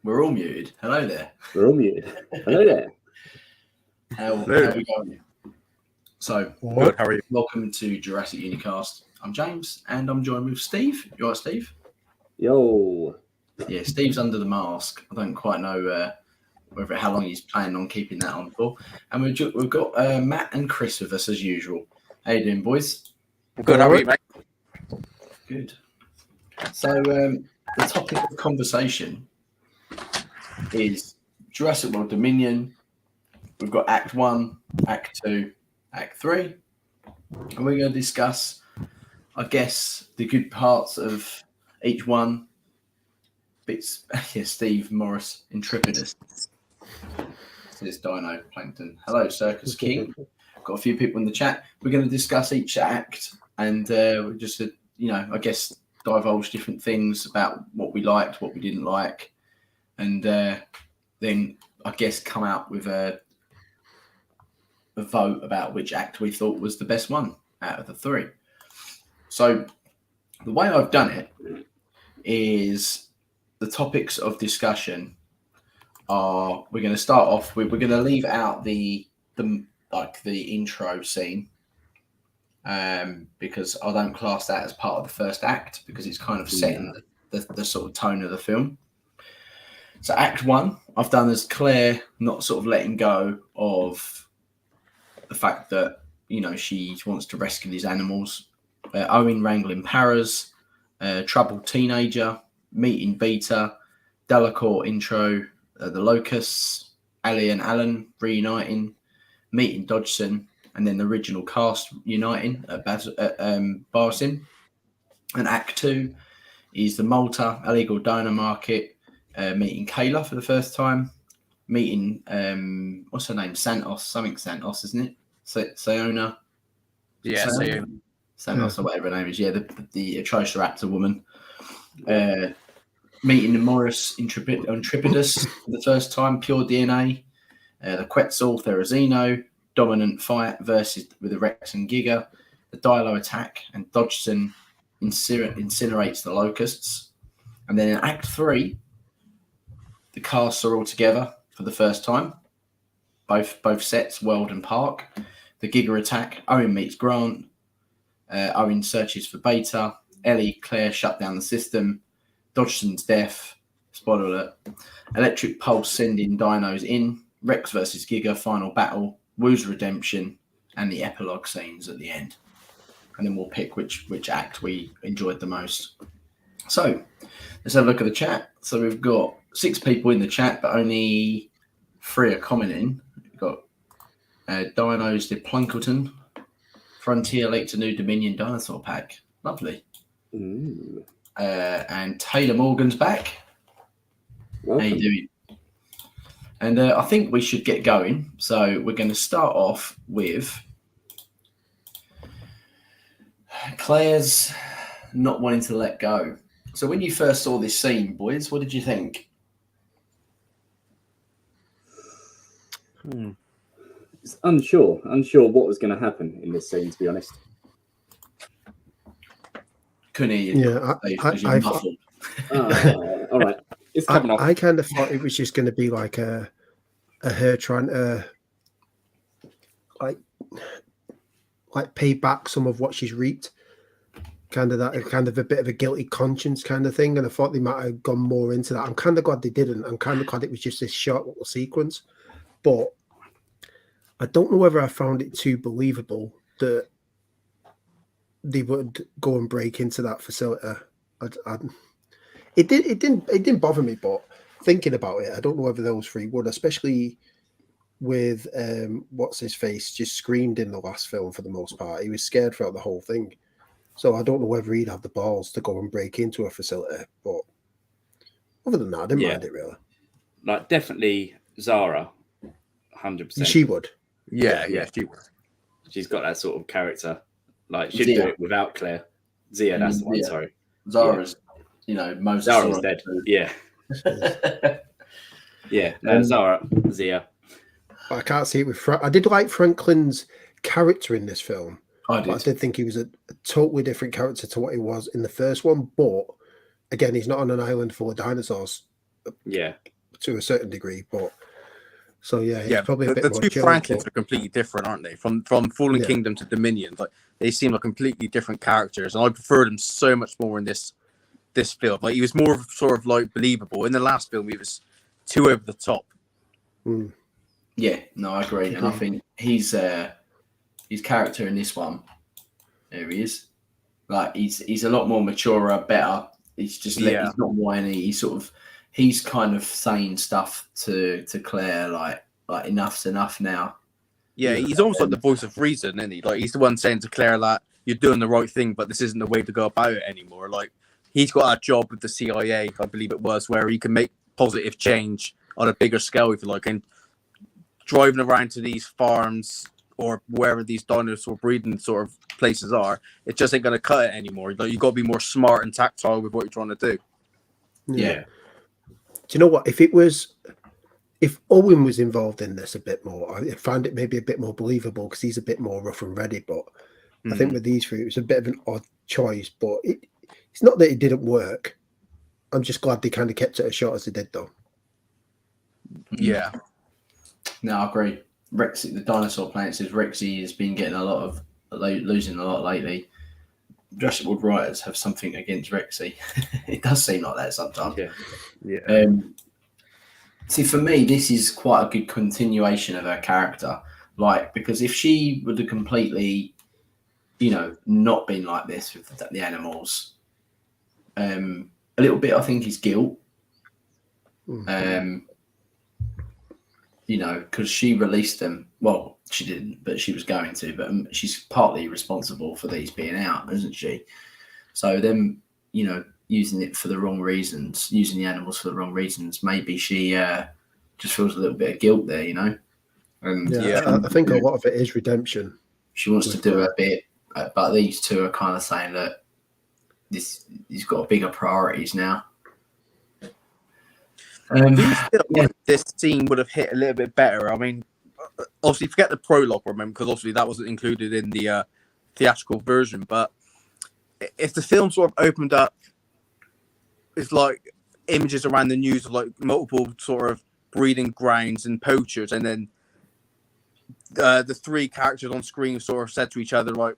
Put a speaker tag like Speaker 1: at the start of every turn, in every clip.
Speaker 1: We're all muted. Hello there.
Speaker 2: We're all muted. Hello there.
Speaker 1: How are we going? So,
Speaker 3: Good, how are you?
Speaker 1: welcome to Jurassic Unicast. I'm James, and I'm joined with Steve. You all right, Steve?
Speaker 2: Yo.
Speaker 1: Yeah, Steve's under the mask. I don't quite know how long he's planning on keeping that on for. And we've got Matt and Chris with us as usual. How you doing, boys?
Speaker 3: Good, how are you, mate?
Speaker 1: Good. So, the topic of conversation is Jurassic World Dominion. We've got Act 1, Act 2, Act 3. And we're going to discuss, I guess, the good parts of each one. Bits, yeah, Steve Morris, Intrepidus. Says Dino Plankton. Hello, Circus King. Got a few people in the chat. We're going to discuss each act and we're just, I guess, divulge different things about what we liked, what we didn't like. And then, I guess, come out with a vote about which act we thought was the best one out of the three. So the way I've done it is the topics of discussion are, we're going to start off with, we're going to leave out the intro scene because I don't class that as part of the first act because it's kind of setting the sort of tone of the film. So Act 1, I've done as Claire not sort of letting go of the fact that, she wants to rescue these animals. Owen wrangling Paras, troubled teenager, meeting Beta, Delacour intro, the Locusts, Ellie and Alan reuniting, meeting Dodgson, and then the original cast uniting at Barsim. And Act 2 is the Malta illegal donor market, meeting Kayla for the first time, meeting what's her name? Santos, isn't it? Sayona.
Speaker 3: Yeah,
Speaker 1: Santos or whatever her name is. Yeah, the atrocious raptor woman. Meeting Morris Intrepidus for the first time, pure DNA. The Quetzal Therizino, dominant fight with the Rex and Giga. The Dilo attack, and Dodgson incinerates the Locusts. And then in Act 3, the casts are all together for the first time. Both sets, World and Park. The Giga attack, Owen meets Grant. Owen searches for Beta. Ellie, Claire shut down the system. Dodgson's death. Spoiler alert. Electric Pulse sending dinos in. Rex versus Giga, final battle. Wu's redemption. And the epilogue scenes at the end. And then we'll pick which act we enjoyed the most. So, let's have a look at the chat. So we've got 6 people in the chat, but only 3 are commenting. We've got Dinos de Plunkleton, Frontier Lake to New Dominion Dinosaur Pack. Lovely.
Speaker 2: Ooh.
Speaker 1: And Taylor Morgan's back.
Speaker 2: Welcome.
Speaker 1: How you doing? And I think we should get going. So we're going to start off with Claire's not wanting to let go. So when you first saw this scene, boys, what did you think?
Speaker 2: It's unsure what was going to happen in this scene, to be honest.
Speaker 1: Couldn't hear you.
Speaker 4: Yeah, I
Speaker 1: muffled.
Speaker 2: All right. It's coming off.
Speaker 4: I kind of thought it was just going to be like a her trying to like pay back some of what she's reaped, kind of a bit of a guilty conscience kind of thing. And I thought they might have gone more into that. I'm kind of glad they didn't. I'm kind of glad it was just this short little sequence, but I don't know whether I found it too believable that they would go and break into that facility. It didn't bother me, but thinking about it, I don't know whether those 3 would, especially with what's his face just screamed in the last film for the most part. He was scared throughout the whole thing, so I don't know whether he'd have the balls to go and break into a facility. But other than that, I didn't mind it really.
Speaker 2: Like definitely Zara, 100%.
Speaker 4: She would.
Speaker 3: Yeah, she would.
Speaker 2: She's got that sort of character. Like she'd do it without Claire. Zia, that's the one. Sorry,
Speaker 1: Zara's, Moses.
Speaker 2: Zara's dead. Yeah. Yeah. No, Zia.
Speaker 4: I can't see it with Frank. I did like Franklin's character in this film.
Speaker 1: I
Speaker 4: did think he was a totally different character to what he was in the first one. But again, he's not on an island full of dinosaurs.
Speaker 2: Yeah.
Speaker 4: to a certain degree, but so yeah, it's
Speaker 3: Yeah,
Speaker 4: probably a bit
Speaker 3: the
Speaker 4: more
Speaker 3: two
Speaker 4: chilled,
Speaker 3: Franklins
Speaker 4: but-
Speaker 3: are completely different, aren't they? From Fallen
Speaker 4: Yeah.
Speaker 3: Kingdom to Dominion, like they seem like completely different characters, and I prefer them so much more in this film. Like he was more sort of like believable. In the last film, he was too over the top.
Speaker 4: Mm.
Speaker 1: Yeah, no, I agree, and I think his character in this one, there he is. Like he's a lot more mature, better. He's just he's not whiny. He's kind of saying stuff to Claire like enough's enough now.
Speaker 3: Yeah, he's almost like the voice of reason, isn't he? Like he's the one saying to Claire that you're doing the right thing, but this isn't the way to go about it anymore. Like he's got a job with the CIA, I believe it was, where he can make positive change on a bigger scale, if you like, and driving around to these farms or wherever these dinosaur breeding sort of places are, it just ain't going to cut it anymore. Like you've got to be more smart and tactile with what you're trying to do.
Speaker 1: Yeah.
Speaker 4: Do you know what? If Owen was involved in this a bit more, I find it maybe a bit more believable because he's a bit more rough and ready. But I think with these three, it was a bit of an odd choice. But it's not that it didn't work. I'm just glad they kind of kept it as short as they did, though.
Speaker 3: Yeah.
Speaker 1: No, I agree. Rexy, the dinosaur planet, says Rexy has been getting losing a lot lately. Jurassic World writers have something against Rexy. It does seem like that sometimes.
Speaker 3: Yeah.
Speaker 1: See, for me, this is quite a good continuation of her character. Like, because if she would have completely, not been like this with the animals, a little bit, I think, is guilt. Because she released them. Well, she didn't, but she was going to. But she's partly responsible for these being out, isn't she? So them, using it for the wrong reasons, using the animals for the wrong reasons, maybe she just feels a little bit of guilt there, And
Speaker 4: I think a lot of it is redemption.
Speaker 1: She wants to do a bit, but these two are kind of saying that he's got bigger priorities now.
Speaker 3: This scene would have hit a little bit better. I mean, obviously, forget the prologue, remember, because obviously that wasn't included in the theatrical version. But if the film sort of opened up, it's like images around the news of like multiple sort of breeding grounds and poachers, and then the three characters on screen sort of said to each other, like,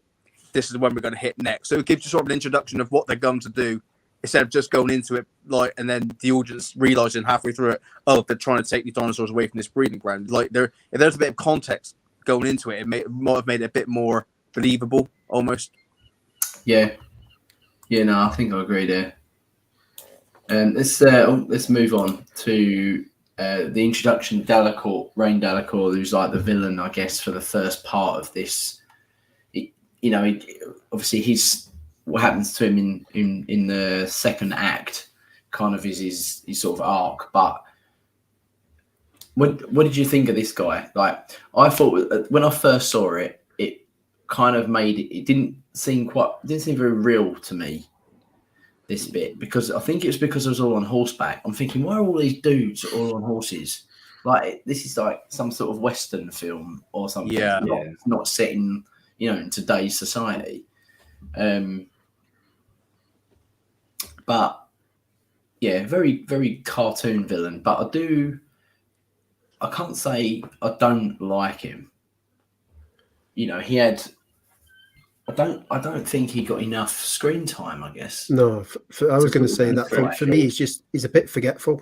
Speaker 3: this is when we're going to hit next. So it gives you sort of an introduction of what they're going to do, instead of just going into it, like, and then the audience realizing halfway through it, oh, they're trying to take these dinosaurs away from this breeding ground. Like, if there's a bit of context going into it, might have made it a bit more believable, almost.
Speaker 1: Yeah. Yeah, no, I think I agree there. Let's move on to the introduction of Rain Delacour, who's like the villain, I guess, for the first part of this. Obviously, what happens to him in the second act kind of is his sort of arc. But what did you think of this guy? Like, I thought when I first saw it, it kind of made it didn't seem very real to me, this bit, because I think it's because I was all on horseback. I'm thinking, why are all these dudes all on horses? Like, this is like some sort of Western film or something.
Speaker 3: Yeah.
Speaker 1: Not set in, in today's society. But yeah, very, very cartoon villain. But I can't say I don't like him. He had. I don't think he got enough screen time, I guess.
Speaker 4: No, I was going to say that for me, he's a bit forgetful.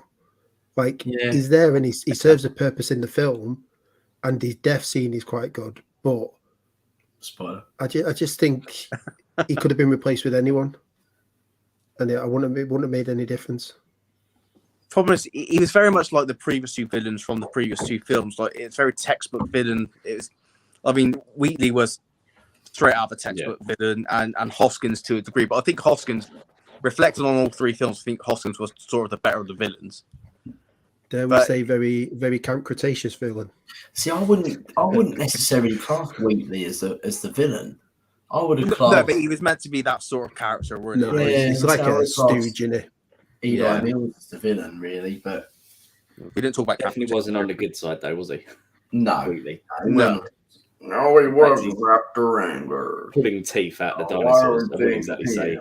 Speaker 4: Like, he's there and he serves a purpose in the film, and his death scene is quite good. But
Speaker 1: spoiler,
Speaker 4: I just think he could have been replaced with anyone, and it wouldn't have made any difference.
Speaker 3: Problem is, he was very much like the previous two villains from the previous two films. Like, it's very textbook villain. Wheatley was straight out of a textbook villain, and Hoskins to a degree. But I think Hoskins, reflecting on all three films, I think Hoskins was sort of the better of the villains.
Speaker 4: Dare we say very, very Count Cretaceous villain?
Speaker 1: See, I wouldn't necessarily class Wheatley as the villain. I would have classed.
Speaker 3: No, but he was meant to be that sort of character, weren't he?
Speaker 4: No, he's like a stooge, isn't he?
Speaker 1: Eli Mills is the villain, really, but
Speaker 3: we didn't talk about.
Speaker 2: Definitely wasn't on the good side, though, was he?
Speaker 1: No,
Speaker 2: Wheatley.
Speaker 1: No, he was Raptor Wrangler.
Speaker 2: Pulling teeth out the dinosaurs. I wouldn't exactly say.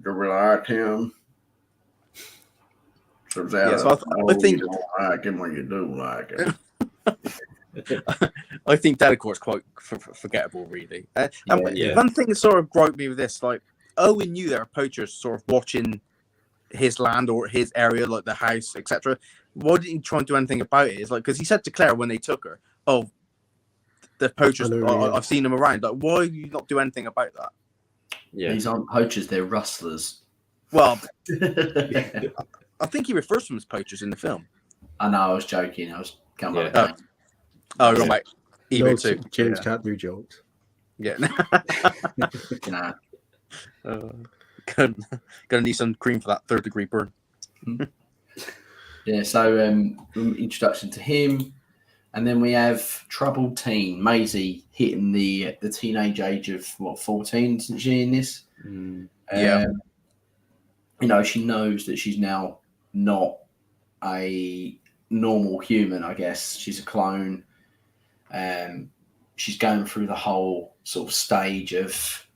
Speaker 1: Do we like him? Turns
Speaker 3: Yeah,
Speaker 1: out,
Speaker 3: so I think
Speaker 1: you don't like him when you do like him.
Speaker 3: I think Delacour's quite forgettable, really.
Speaker 2: Yeah.
Speaker 3: One thing that sort of griped me with this, like Owen knew there were poachers sort of watching his land or his area, like the house, etc. Why didn't he try and do anything about it? It's like because he said to Claire when they took her, "Oh, the poachers, I've seen them around." Like, why do you not do anything about that?
Speaker 2: Yeah.
Speaker 1: These aren't poachers; they're rustlers.
Speaker 3: Well, I think he refers to them as poachers in the film.
Speaker 1: I know. I was joking. I was going by
Speaker 2: Yeah.
Speaker 1: the name.
Speaker 3: Oh, you're right.
Speaker 4: No,
Speaker 3: too.
Speaker 4: James can't do jokes.
Speaker 3: Yeah.
Speaker 1: Nah.
Speaker 3: Gonna need some cream for that 3rd-degree burn.
Speaker 1: Yeah. So introduction to him, and then we have troubled teen Maisie hitting the teenage age of 14, isn't she in this?
Speaker 3: Yeah.
Speaker 1: You know, she knows that she's now not a normal human. I guess she's a clone. She's going through the whole sort of stage of,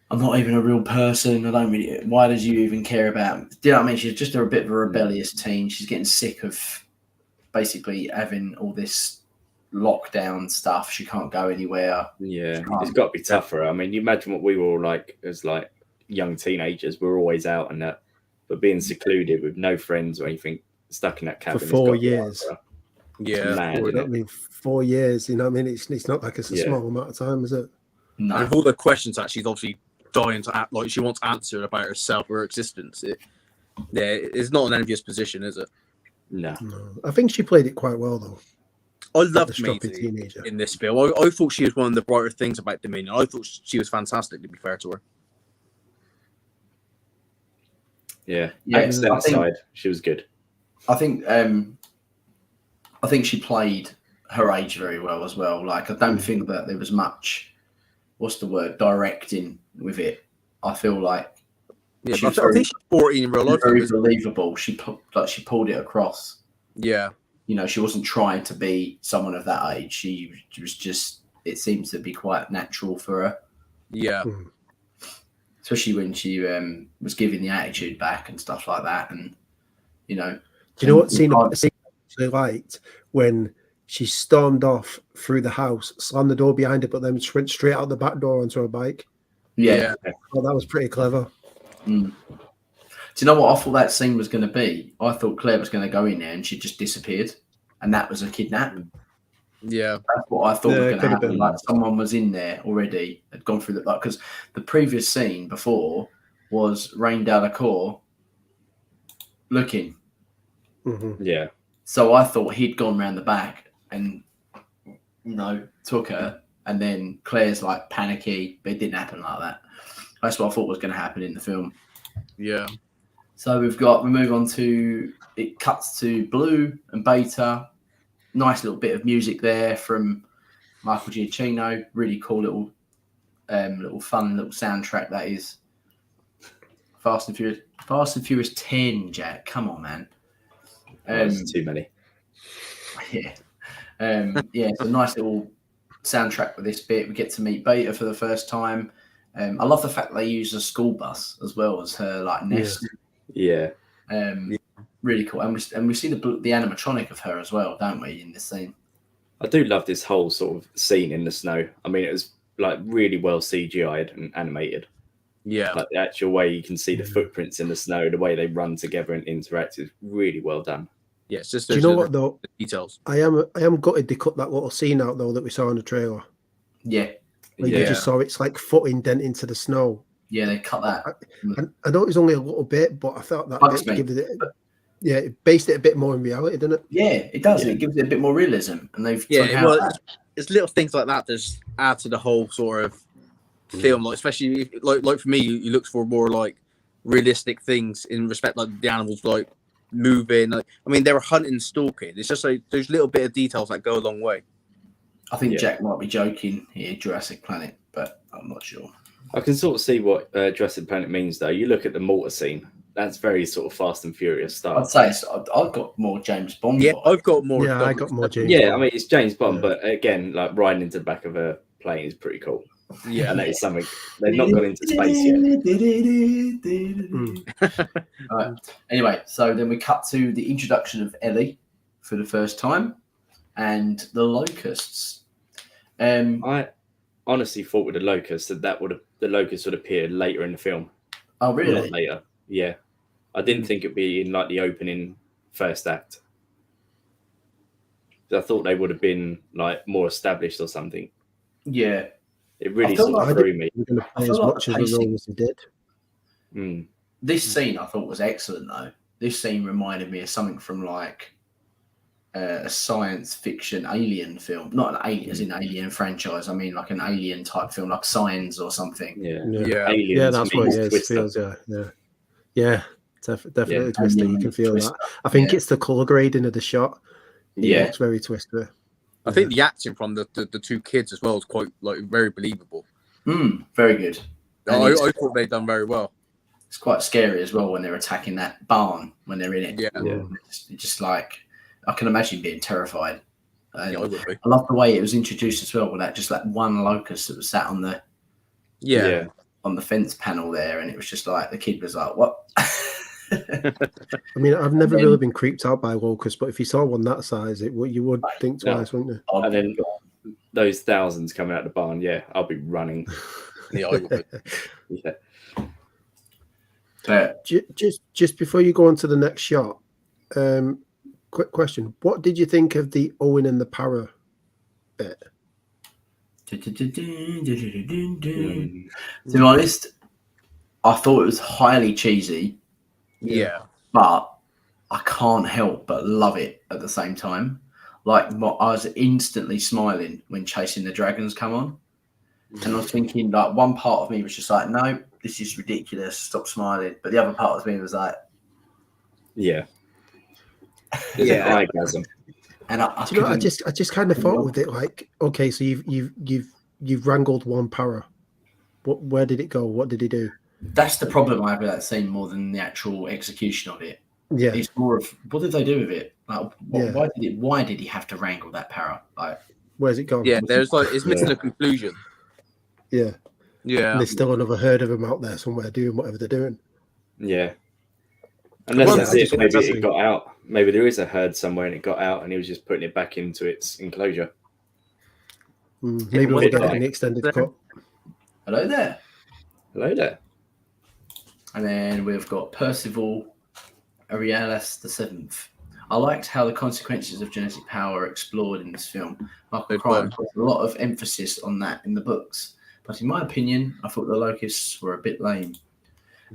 Speaker 1: I'm not even a real person. I don't really. Why does you even care about? Do you know what I mean? She's just a bit of a rebellious teen. She's getting sick of basically having all this lockdown stuff. She can't go anywhere.
Speaker 2: Yeah, it's got to be tough for her. I mean, you imagine what we were all like as like young teenagers. We're always out and that, but being secluded with no friends or anything, stuck in that cabin
Speaker 4: For 4 years.
Speaker 3: Yeah.
Speaker 4: I mean, 4 years. You know what I mean? It's not like it's a small amount of time, is it?
Speaker 1: No.
Speaker 3: And all the questions that she's obviously dying to act like she wants answered about herself or her existence. It's not an envious position, is it?
Speaker 2: No.
Speaker 4: I think she played it quite well, though.
Speaker 3: I loved
Speaker 4: stroppy
Speaker 3: Maisie
Speaker 4: teenager.
Speaker 3: in this film. I thought she was one of the brighter things about Dominion. I thought she was fantastic, to be fair to her.
Speaker 2: Yeah.
Speaker 1: Yeah,
Speaker 2: Accent
Speaker 1: I think-
Speaker 2: aside, she was good.
Speaker 1: I think she played her age very well as well. Like, I don't think that there was much, what's the word, directing with it. I feel like
Speaker 3: Yeah,
Speaker 1: She
Speaker 3: I
Speaker 1: was
Speaker 3: think
Speaker 1: very-
Speaker 3: she's 14 in real life.
Speaker 1: very believable. She pulled it across.
Speaker 3: Yeah.
Speaker 1: You know, she wasn't trying to be someone of that age. She was just. It seems to be quite natural for her,
Speaker 3: Yeah.
Speaker 1: especially when she was giving the attitude back and stuff like that. And you know,
Speaker 4: Do you know what scene I actually liked? When she stormed off through the house, slammed the door behind her, but then went straight out the back door onto her bike.
Speaker 1: Yeah.
Speaker 4: Oh, that was pretty clever.
Speaker 1: Mm. Do you know what I thought that scene was going to be? I thought Claire was going to go in there and she just disappeared, and that was a kidnap.
Speaker 3: Yeah.
Speaker 1: That's what I thought was
Speaker 4: Yeah,
Speaker 1: going to
Speaker 4: could have
Speaker 1: happen.
Speaker 4: been.
Speaker 1: Like someone was in there already, had gone through that. Because the previous scene before was Rain Delacour looking.
Speaker 4: Mm-hmm.
Speaker 2: Yeah.
Speaker 1: So I thought he'd gone round the back and, took her. And then Claire's like panicky, but it didn't happen like that. That's what I thought was going to happen in the film.
Speaker 3: Yeah.
Speaker 1: So we move on to, it cuts to Blue and Beta. Nice little bit of music there from Michael Giacchino. Really cool little fun little soundtrack that is. Fast and Furious 10, Jack. Come on, man.
Speaker 2: There's too many.
Speaker 1: Yeah. It's a nice little soundtrack with this bit. We get to meet Beta for the first time. I love the fact that they use a school bus as well as her like nest.
Speaker 2: Yeah.
Speaker 1: Really cool. And we see the animatronic of her as well, don't we, in this scene?
Speaker 2: I do love this whole sort of scene in the snow. I mean, it was like really well CGI'd and animated.
Speaker 3: Yeah.
Speaker 2: Like the actual way you can see the footprints in the snow, the way they run together and interact is really well done.
Speaker 3: Yeah, it's just
Speaker 4: Do you know what though?
Speaker 3: the details.
Speaker 4: I am gutted they cut that little scene out though that we saw in the trailer.
Speaker 1: Yeah.
Speaker 4: Where you just saw its like foot indent into the snow.
Speaker 1: Yeah, they cut that.
Speaker 4: And I know it was only a little bit, but I felt that
Speaker 1: Bugs
Speaker 4: bit
Speaker 1: me.
Speaker 4: gave it. Yeah, it based it a bit more in reality, didn't it?
Speaker 1: Yeah, it does.
Speaker 2: Yeah.
Speaker 1: It gives it a bit more realism, and they've
Speaker 3: Yeah, well, it's little things like that that just add to the whole sort of film. Like, especially if, like for me, you look for more like realistic things in respect, like the animals like moving. Like, I mean, they were hunting and stalking. It's just like those little bit of details that go a long way.
Speaker 1: I think
Speaker 2: Yeah.
Speaker 1: Jack might be joking here, Jurassic Planet, but I'm not sure.
Speaker 2: I can sort of see what Jurassic Planet means, though. You look at the mortar scene; that's very sort of Fast and Furious
Speaker 1: I'd
Speaker 2: style.
Speaker 1: say I've got more James Bond.
Speaker 3: Yeah,
Speaker 1: vibe.
Speaker 3: I've got more.
Speaker 4: Yeah, I got more James.
Speaker 2: Yeah,
Speaker 4: Bond.
Speaker 2: I mean it's James Bond,
Speaker 4: Yeah.
Speaker 2: but again, like riding into the back of a plane is pretty cool.
Speaker 3: Yeah.
Speaker 2: And that is something they've not gone into space yet.
Speaker 1: All right. Anyway, so then we cut to the introduction of Ellie for the first time and the locusts.
Speaker 2: I honestly thought with the locust that the locust would appear later in the film.
Speaker 1: Oh,
Speaker 2: A
Speaker 1: really?
Speaker 2: lot later. Yeah. I didn't think it'd be in like the opening first act. I thought they would have been like more established or something.
Speaker 1: Yeah.
Speaker 2: It really
Speaker 1: I felt
Speaker 2: sort of
Speaker 1: like
Speaker 2: threw me.
Speaker 4: We're going to
Speaker 1: I
Speaker 4: play
Speaker 1: feel
Speaker 4: as
Speaker 1: like
Speaker 4: much
Speaker 1: the
Speaker 4: as the
Speaker 1: pacing-
Speaker 4: roles did.
Speaker 2: Mm.
Speaker 1: This scene I thought was excellent, though. This scene reminded me of something from like a science fiction alien film. Not an alien, as in alien franchise. I mean, like an alien type film, like Signs or something.
Speaker 2: Yeah.
Speaker 3: Yeah.
Speaker 2: Aliens
Speaker 4: Yeah, that's what
Speaker 2: meets
Speaker 4: it is.
Speaker 2: Twister.
Speaker 4: Feels, definitely
Speaker 2: Yeah,
Speaker 4: Twister. You
Speaker 1: Alien
Speaker 4: can feel
Speaker 1: Twister.
Speaker 4: that. I think
Speaker 1: Yeah.
Speaker 4: it's the color grading of the shot. It
Speaker 1: Yeah.
Speaker 4: looks very Twister.
Speaker 3: I think the acting from the two kids as well is quite like very believable.
Speaker 1: Very good. And
Speaker 3: I
Speaker 1: it's,
Speaker 3: thought they'd done very well.
Speaker 1: it's quite scary as well when they're attacking that barn when they're in it.
Speaker 3: Yeah.
Speaker 2: Yeah.
Speaker 1: It's just like I can imagine being terrified. And
Speaker 3: Yeah, I would be.
Speaker 1: I love the way it was introduced as well with that just like one locust that was sat on the
Speaker 3: Yeah.
Speaker 1: fence panel there, and it was just like the kid was like, "What?"
Speaker 4: I mean, I've never really been creeped out by locusts, but if you saw one that size, you would think twice, wouldn't you?
Speaker 2: And then those thousands coming out the barn, yeah, I'll be running.
Speaker 3: Yeah, I would be.
Speaker 2: Yeah.
Speaker 1: But
Speaker 4: Just before you go on to the next shot, quick question: what did you think of the Owen and the Para bit?
Speaker 2: Mm.
Speaker 1: to be honest, I thought it was highly cheesy,
Speaker 3: Yeah.
Speaker 1: but I can't help but love it at the same time. Like I was instantly smiling when Chasing the Dragons come on, and I was thinking like one part of me was just like, "No, this is ridiculous. Stop smiling." But the other part of me was like,
Speaker 2: Yeah. There's an orgasm.
Speaker 1: and I
Speaker 4: Do you know, I
Speaker 1: couldn't-
Speaker 4: just kind of thought with it like, okay, so you've wrangled one Para. Where did it go? What did he do?
Speaker 1: that's the problem I have with that scene more than the actual execution of it.
Speaker 4: Yeah,
Speaker 1: It's more of what did they do with it? Like,
Speaker 4: Yeah.
Speaker 1: why did he have to wrangle that para? Like,
Speaker 4: where's it gone?
Speaker 3: Yeah, there's like it's missing a conclusion.
Speaker 4: Yeah.
Speaker 3: Yeah.
Speaker 4: And there's still another herd of them out there somewhere doing whatever they're doing.
Speaker 2: Yeah. Unless
Speaker 3: Well,
Speaker 2: that's
Speaker 4: I
Speaker 2: it.
Speaker 4: just-
Speaker 2: Maybe
Speaker 4: that's
Speaker 2: it got out. Maybe there is a herd somewhere and it got out and he was just putting it back into its enclosure.
Speaker 4: Maybe we'll
Speaker 2: bit
Speaker 4: get it in
Speaker 2: like-
Speaker 4: the extended cut.
Speaker 1: hello there.
Speaker 2: Hello there.
Speaker 1: And then we've got Percival Arealis VII. I liked how the consequences of genetic power are explored in this film. Michael
Speaker 3: Good
Speaker 1: Crichton
Speaker 3: one.
Speaker 1: puts a lot of emphasis on that in the books. But in my opinion, I thought the locusts were a bit lame.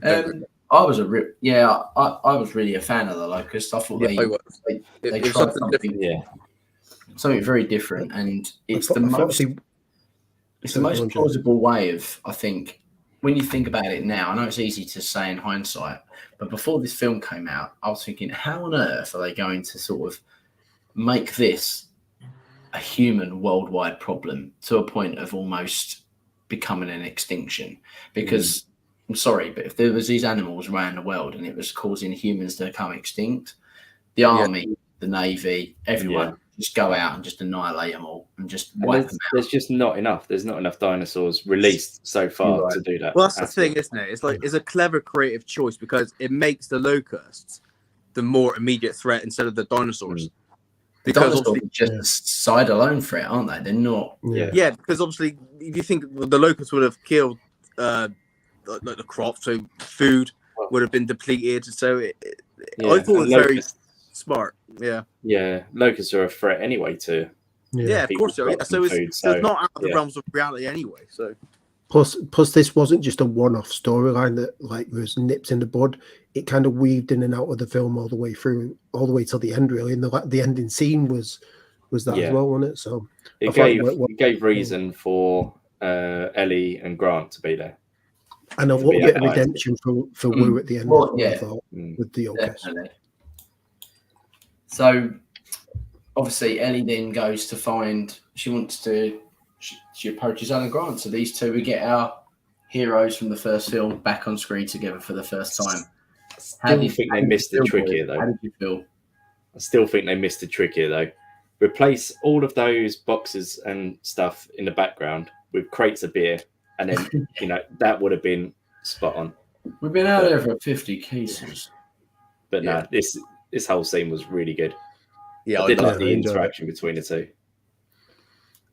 Speaker 1: I was I was really a fan of the locusts. I thought
Speaker 3: Yeah, I was.
Speaker 1: they
Speaker 3: It was
Speaker 1: tried
Speaker 3: something different.
Speaker 2: Yeah.
Speaker 1: something very different, and it's
Speaker 4: I
Speaker 1: the
Speaker 4: thought-
Speaker 1: most it's the
Speaker 4: Sorry,
Speaker 1: most
Speaker 4: go on, Joe.
Speaker 1: plausible way of, I think, when you think about it now. I know it's easy to say in hindsight, but before this film came out, I was thinking, how on earth are they going to sort of make this a human worldwide problem to a point of almost becoming an extinction? Because I'm sorry, but if there was these animals around the world and it was causing humans to become extinct, the army, the navy, everyone just go out and just annihilate them all and just
Speaker 2: And
Speaker 1: wipe them out.
Speaker 2: there's just not enough. There's not enough dinosaurs released so far
Speaker 1: You're right.
Speaker 2: to do that.
Speaker 3: Well, that's the
Speaker 2: at
Speaker 3: thing,
Speaker 2: all.
Speaker 3: isn't it? It's like it's a clever creative choice because it makes the locusts the more immediate threat instead of the dinosaurs.
Speaker 1: The
Speaker 3: Because
Speaker 1: dinosaurs
Speaker 3: obviously,
Speaker 1: are just a side alone threat, aren't they? They're not.
Speaker 2: Yeah.
Speaker 3: yeah, because obviously, if you think the locusts would have killed like the crops, so food would have been depleted. So I thought it was
Speaker 2: and
Speaker 3: very
Speaker 2: locusts,
Speaker 3: smart. Yeah,
Speaker 2: locusts are a threat anyway to
Speaker 3: yeah, of
Speaker 2: people
Speaker 3: course. So,
Speaker 2: got
Speaker 3: so
Speaker 2: some
Speaker 3: it's,
Speaker 2: food,
Speaker 3: it's not out of the
Speaker 2: yeah.
Speaker 3: realms of reality anyway. So
Speaker 4: Plus, this wasn't just a one-off storyline that like was nipped in the bud. It kind of weaved in and out of the film all the way through, all the way till the end. Really, and the ending scene was that
Speaker 2: Yeah.
Speaker 4: as well, wasn't it? So
Speaker 2: It
Speaker 4: I thought
Speaker 2: gave,
Speaker 4: it
Speaker 2: it gave reason for Ellie and Grant to be there.
Speaker 4: and a
Speaker 2: To
Speaker 4: little
Speaker 2: be
Speaker 4: bit of
Speaker 2: alive.
Speaker 4: redemption for Wu at the end.
Speaker 1: Well,
Speaker 4: as well,
Speaker 1: yeah.
Speaker 4: I thought, with the Yokas.
Speaker 1: Definitely. So, obviously, Ellie then goes to find. She approaches Alan Grant. So these two, we get our heroes from the first film back on screen together for the first time.
Speaker 2: How do you think they missed the trick here,
Speaker 1: How
Speaker 2: though?
Speaker 1: did you feel?
Speaker 2: I still think they missed the trick here, though. Replace all of those boxes and stuff in the background with crates of beer, and then that would have been spot on.
Speaker 1: We've been out there for 50 cases.
Speaker 2: But no, this whole scene was really good.
Speaker 3: Yeah,
Speaker 2: I did like
Speaker 4: I
Speaker 2: the
Speaker 4: enjoyed
Speaker 2: interaction between the two.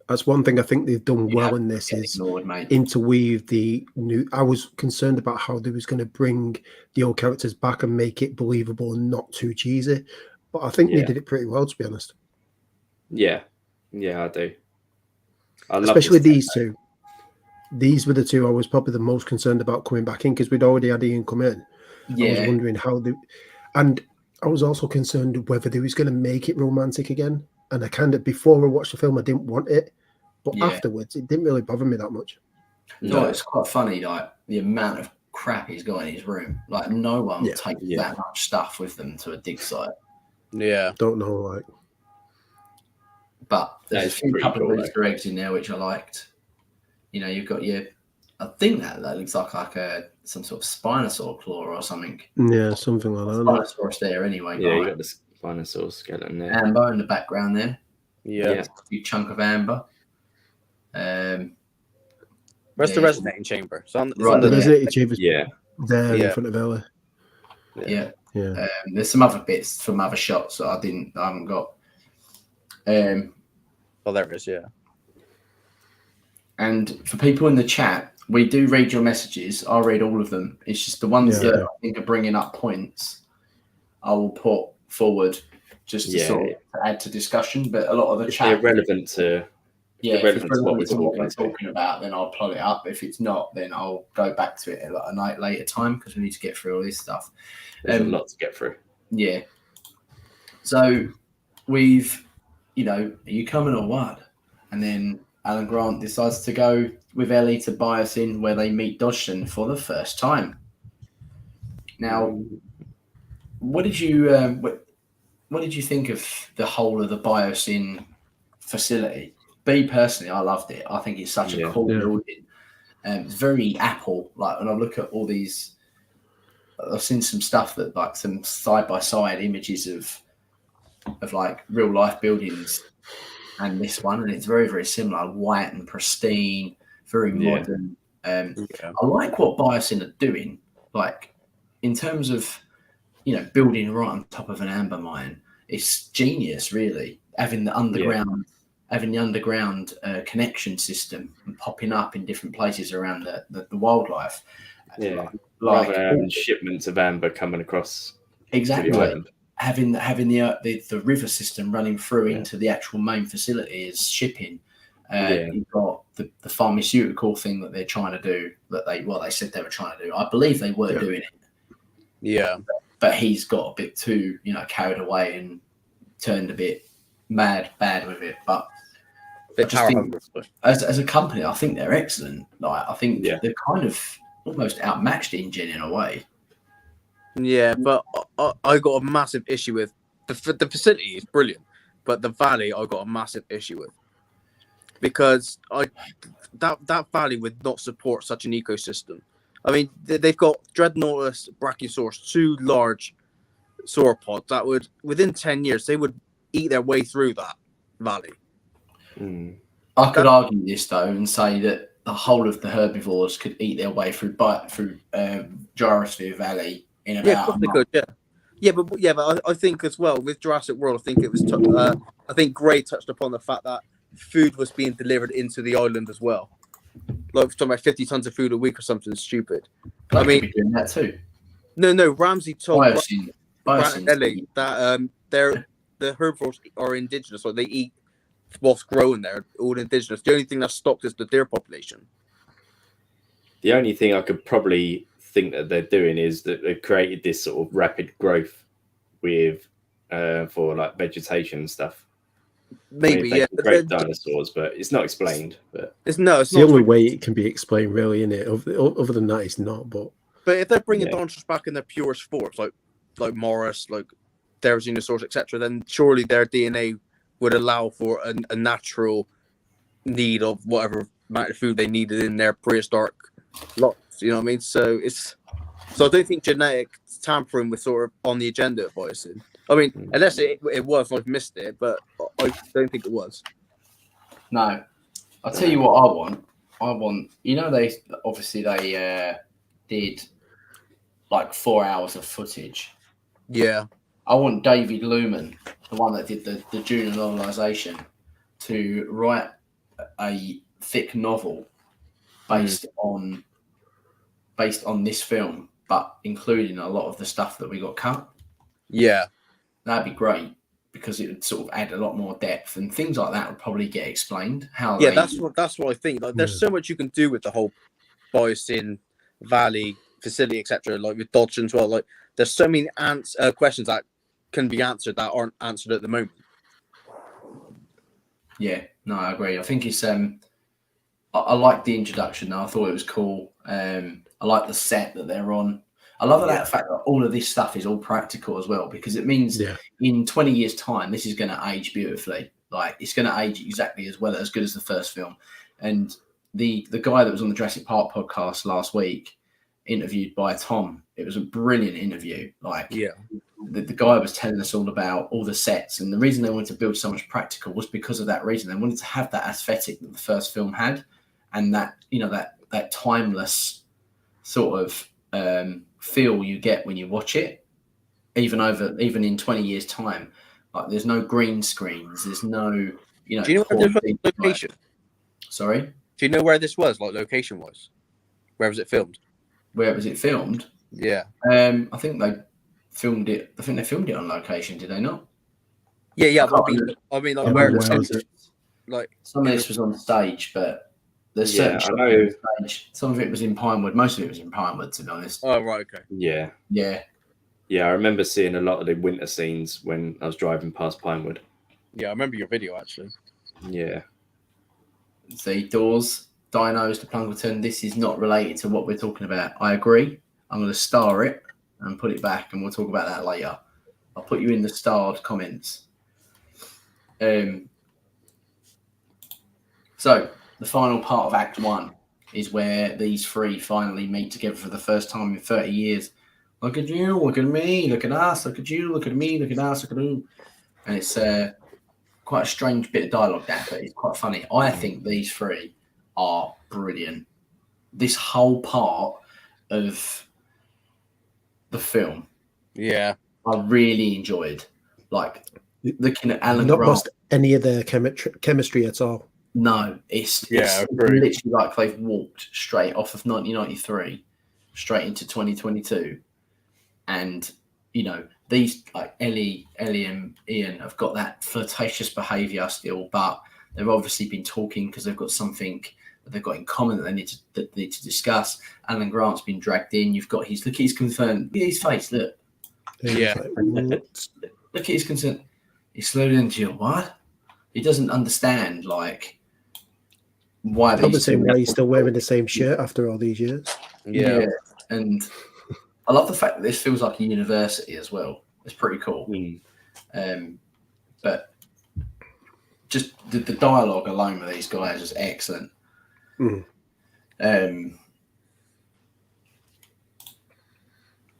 Speaker 4: That's one thing I think they've done well in this is interweave the new. I was concerned about how they was going to bring the old characters back and make it believable and not too cheesy, but I think they did it pretty well, to be honest.
Speaker 2: Yeah, I do.
Speaker 4: Especially these two. These were the two I was probably the most concerned about coming back in because we'd already had Ian come in.
Speaker 1: Yeah.
Speaker 4: I was wondering how they, and I was also concerned whether they was going to make it romantic again. And I kind of, before I watched the film, I didn't want it, but afterwards, it didn't really bother me that much.
Speaker 1: No, it's quite funny, like the amount of crap he's got in his room. Like no one would take that much stuff with them to a dig site.
Speaker 3: Yeah,
Speaker 4: don't know, like.
Speaker 1: But there's a couple of Easter eggs in there which I liked. You've got I think that looks like some sort of Spinosaur claw or something.
Speaker 4: Yeah, something like that.
Speaker 1: Spinosaurus there anyway.
Speaker 2: Yeah, you got the Spinosaur skeleton there.
Speaker 1: Amber in the background there.
Speaker 3: Yeah.
Speaker 1: A big chunk of amber.
Speaker 3: Where's the resonating chamber? It's on
Speaker 4: the resonating chamber.
Speaker 3: There
Speaker 4: in front of Ellie.
Speaker 1: Yeah. There's some other bits from other shots that I haven't got.
Speaker 3: Oh, there it is. Yeah.
Speaker 1: And for people in the chat, we do read your messages. I'll read all of them. It's just the ones that I think are bringing up points I will put forward just to sort of add to discussion. But a lot of the chat
Speaker 2: irrelevant to
Speaker 1: if it's relevant to what we're talking about, then I'll plot it up. If it's not, then I'll go back to it at a night later time because we need to get through all this stuff.
Speaker 2: There's a lot to get through.
Speaker 1: Yeah. So we've, are you coming or what? And then Alan Grant decides to go with Ellie to buy us in where they meet Dodgson for the first time. Now, what did you think of the whole of the Biosyn facility? Me personally, I loved it. I think it's such a cool building. It's very Apple. Like when I look at all these, I've seen some stuff that like some side by side images of like real life buildings. And this one, and it's very, very similar, white and pristine, very modern. I like what Biosyn are doing, like in terms of, building right on top of an amber mine. It's genius, really, having the underground, connection system and popping up in different places around the wildlife.
Speaker 2: Yeah, rather than shipments of amber coming across.
Speaker 1: Exactly. Having the river system running through into the actual main facility is shipping. You've got the pharmaceutical thing that they're trying to do that they said they were trying to do. I believe they were doing it.
Speaker 3: Yeah.
Speaker 1: But he's got a bit too, carried away and turned a bit bad with it. But I just think, as a company, I think they're excellent. Like I think they're kind of almost outmatched InGen in a way.
Speaker 3: Yeah, but I got a massive issue with the facility is brilliant, but the valley I got a massive issue with because that valley would not support such an ecosystem. I mean, they've got Dreadnoughtus, Brachiosaurus, two large sauropods that would within 10 years they would eat their way through that valley.
Speaker 1: I could argue this though and say that the whole of the herbivores could eat their way through Gyrosphere Valley. But
Speaker 3: I think as well with Jurassic World, I think it was. I think Gray touched upon the fact that food was being delivered into the island as well. Like talking about 50 tons of food a week or something stupid. I mean,
Speaker 1: doing that too.
Speaker 3: No. Ramsey told
Speaker 1: Ellie
Speaker 3: that the herbivores are indigenous, so they eat what's growing there, all indigenous. The only thing that's stopped is the deer population.
Speaker 2: The only thing I could probably think that they're doing is that they've created this sort of rapid growth with for like vegetation and stuff.
Speaker 3: Maybe
Speaker 2: great dinosaurs, but it's not explained. But
Speaker 4: it's the only way it can be explained, really, isn't it? Other than that, it's not. But
Speaker 3: if they're bringing dinosaurs back in their purest forms, like Morris, like Therizinosaurus, etc., then surely their DNA would allow for a natural need of whatever amount of food they needed in their prehistoric lots. You know what I mean? So I don't think genetic tampering was sort of on the agenda at Biosyn. I mean, unless it was, I've missed it, but I don't think it was.
Speaker 1: No. I'll tell you what I want. I want, they obviously they did like 4 hours of footage.
Speaker 3: Yeah.
Speaker 1: I want David Lumen, the one that did the Dune novelisation, to write a thick novel based on this film, but including a lot of the stuff that we got cut.
Speaker 3: Yeah.
Speaker 1: That'd be great because it would sort of add a lot more depth, and things like that would probably get explained.
Speaker 3: Yeah, that's what I think. Like, there's so much you can do with the whole Biosyn Valley facility, etc. Like with Dodge as well. Like, there's so many questions that can be answered that aren't answered at the moment.
Speaker 1: Yeah, no, I agree. I think it's I like the introduction though. I thought it was cool. I like the set that they're on. I love that fact that all of this stuff is all practical as well, because it means in 20 years' time, this is going to age beautifully. Like, it's going to age exactly as good as the first film. And the guy that was on the Jurassic Park podcast last week, interviewed by Tom, it was a brilliant interview. Like, the guy was telling us all about all the sets, and the reason they wanted to build so much practical was because of that reason. They wanted to have that aesthetic that the first film had, and that that timeless sort of feel you get when you watch it, even in 20 years' time. Like, there's no green screens, there's no
Speaker 3: Do you know where this was location?
Speaker 1: Sorry?
Speaker 3: Do you know where this was, like, location wise? Where was it filmed?
Speaker 1: Where was it filmed?
Speaker 3: Yeah.
Speaker 1: I think they filmed it on location, did they not?
Speaker 3: Yeah. I mean, like, where
Speaker 4: was
Speaker 3: it? Like,
Speaker 1: some of this was on stage, but there's certain shots on stage. Some of it was in Pinewood. Most of it was in Pinewood, to be honest.
Speaker 3: Oh, right, okay.
Speaker 2: Yeah.
Speaker 1: Yeah,
Speaker 2: I remember seeing a lot of the winter scenes when I was driving past Pinewood.
Speaker 3: Yeah, I remember your video, actually.
Speaker 2: Yeah.
Speaker 1: See, doors, dinos to Plungleton. This is not related to what we're talking about. I agree. I'm going to star it and put it back, and we'll talk about that later. I'll put you in the starred comments. So, the final part of Act 1 is where these three finally meet together for the first time in 30 years. Look at you, look at me, look at us, look at you, look at me, look at us, look at you. And it's quite a strange bit of dialogue there, but it's quite funny. I think these three are brilliant. This whole part of the film, I really enjoyed. Like, looking at Alan
Speaker 4: not
Speaker 1: Grant.
Speaker 4: lost any of their chemistry at all.
Speaker 1: No, it's literally like they've walked straight off of 1993 straight into 2022. And, these, like, Ellie and Ian have got that flirtatious behaviour still, but they've obviously been talking because they've got something that they've got in common that they need to discuss. Alan Grant's been dragged in. You've got look at his concern. Look at his face, look.
Speaker 3: Yeah.
Speaker 1: Look at his concern. He's slowed into you. What? He doesn't understand, like, why
Speaker 4: Not the same way he's still wearing the same shirt after all these years.
Speaker 1: Yeah. And I love the fact that this feels like a university as well. It's pretty cool. But just the dialogue alone with these guys is excellent.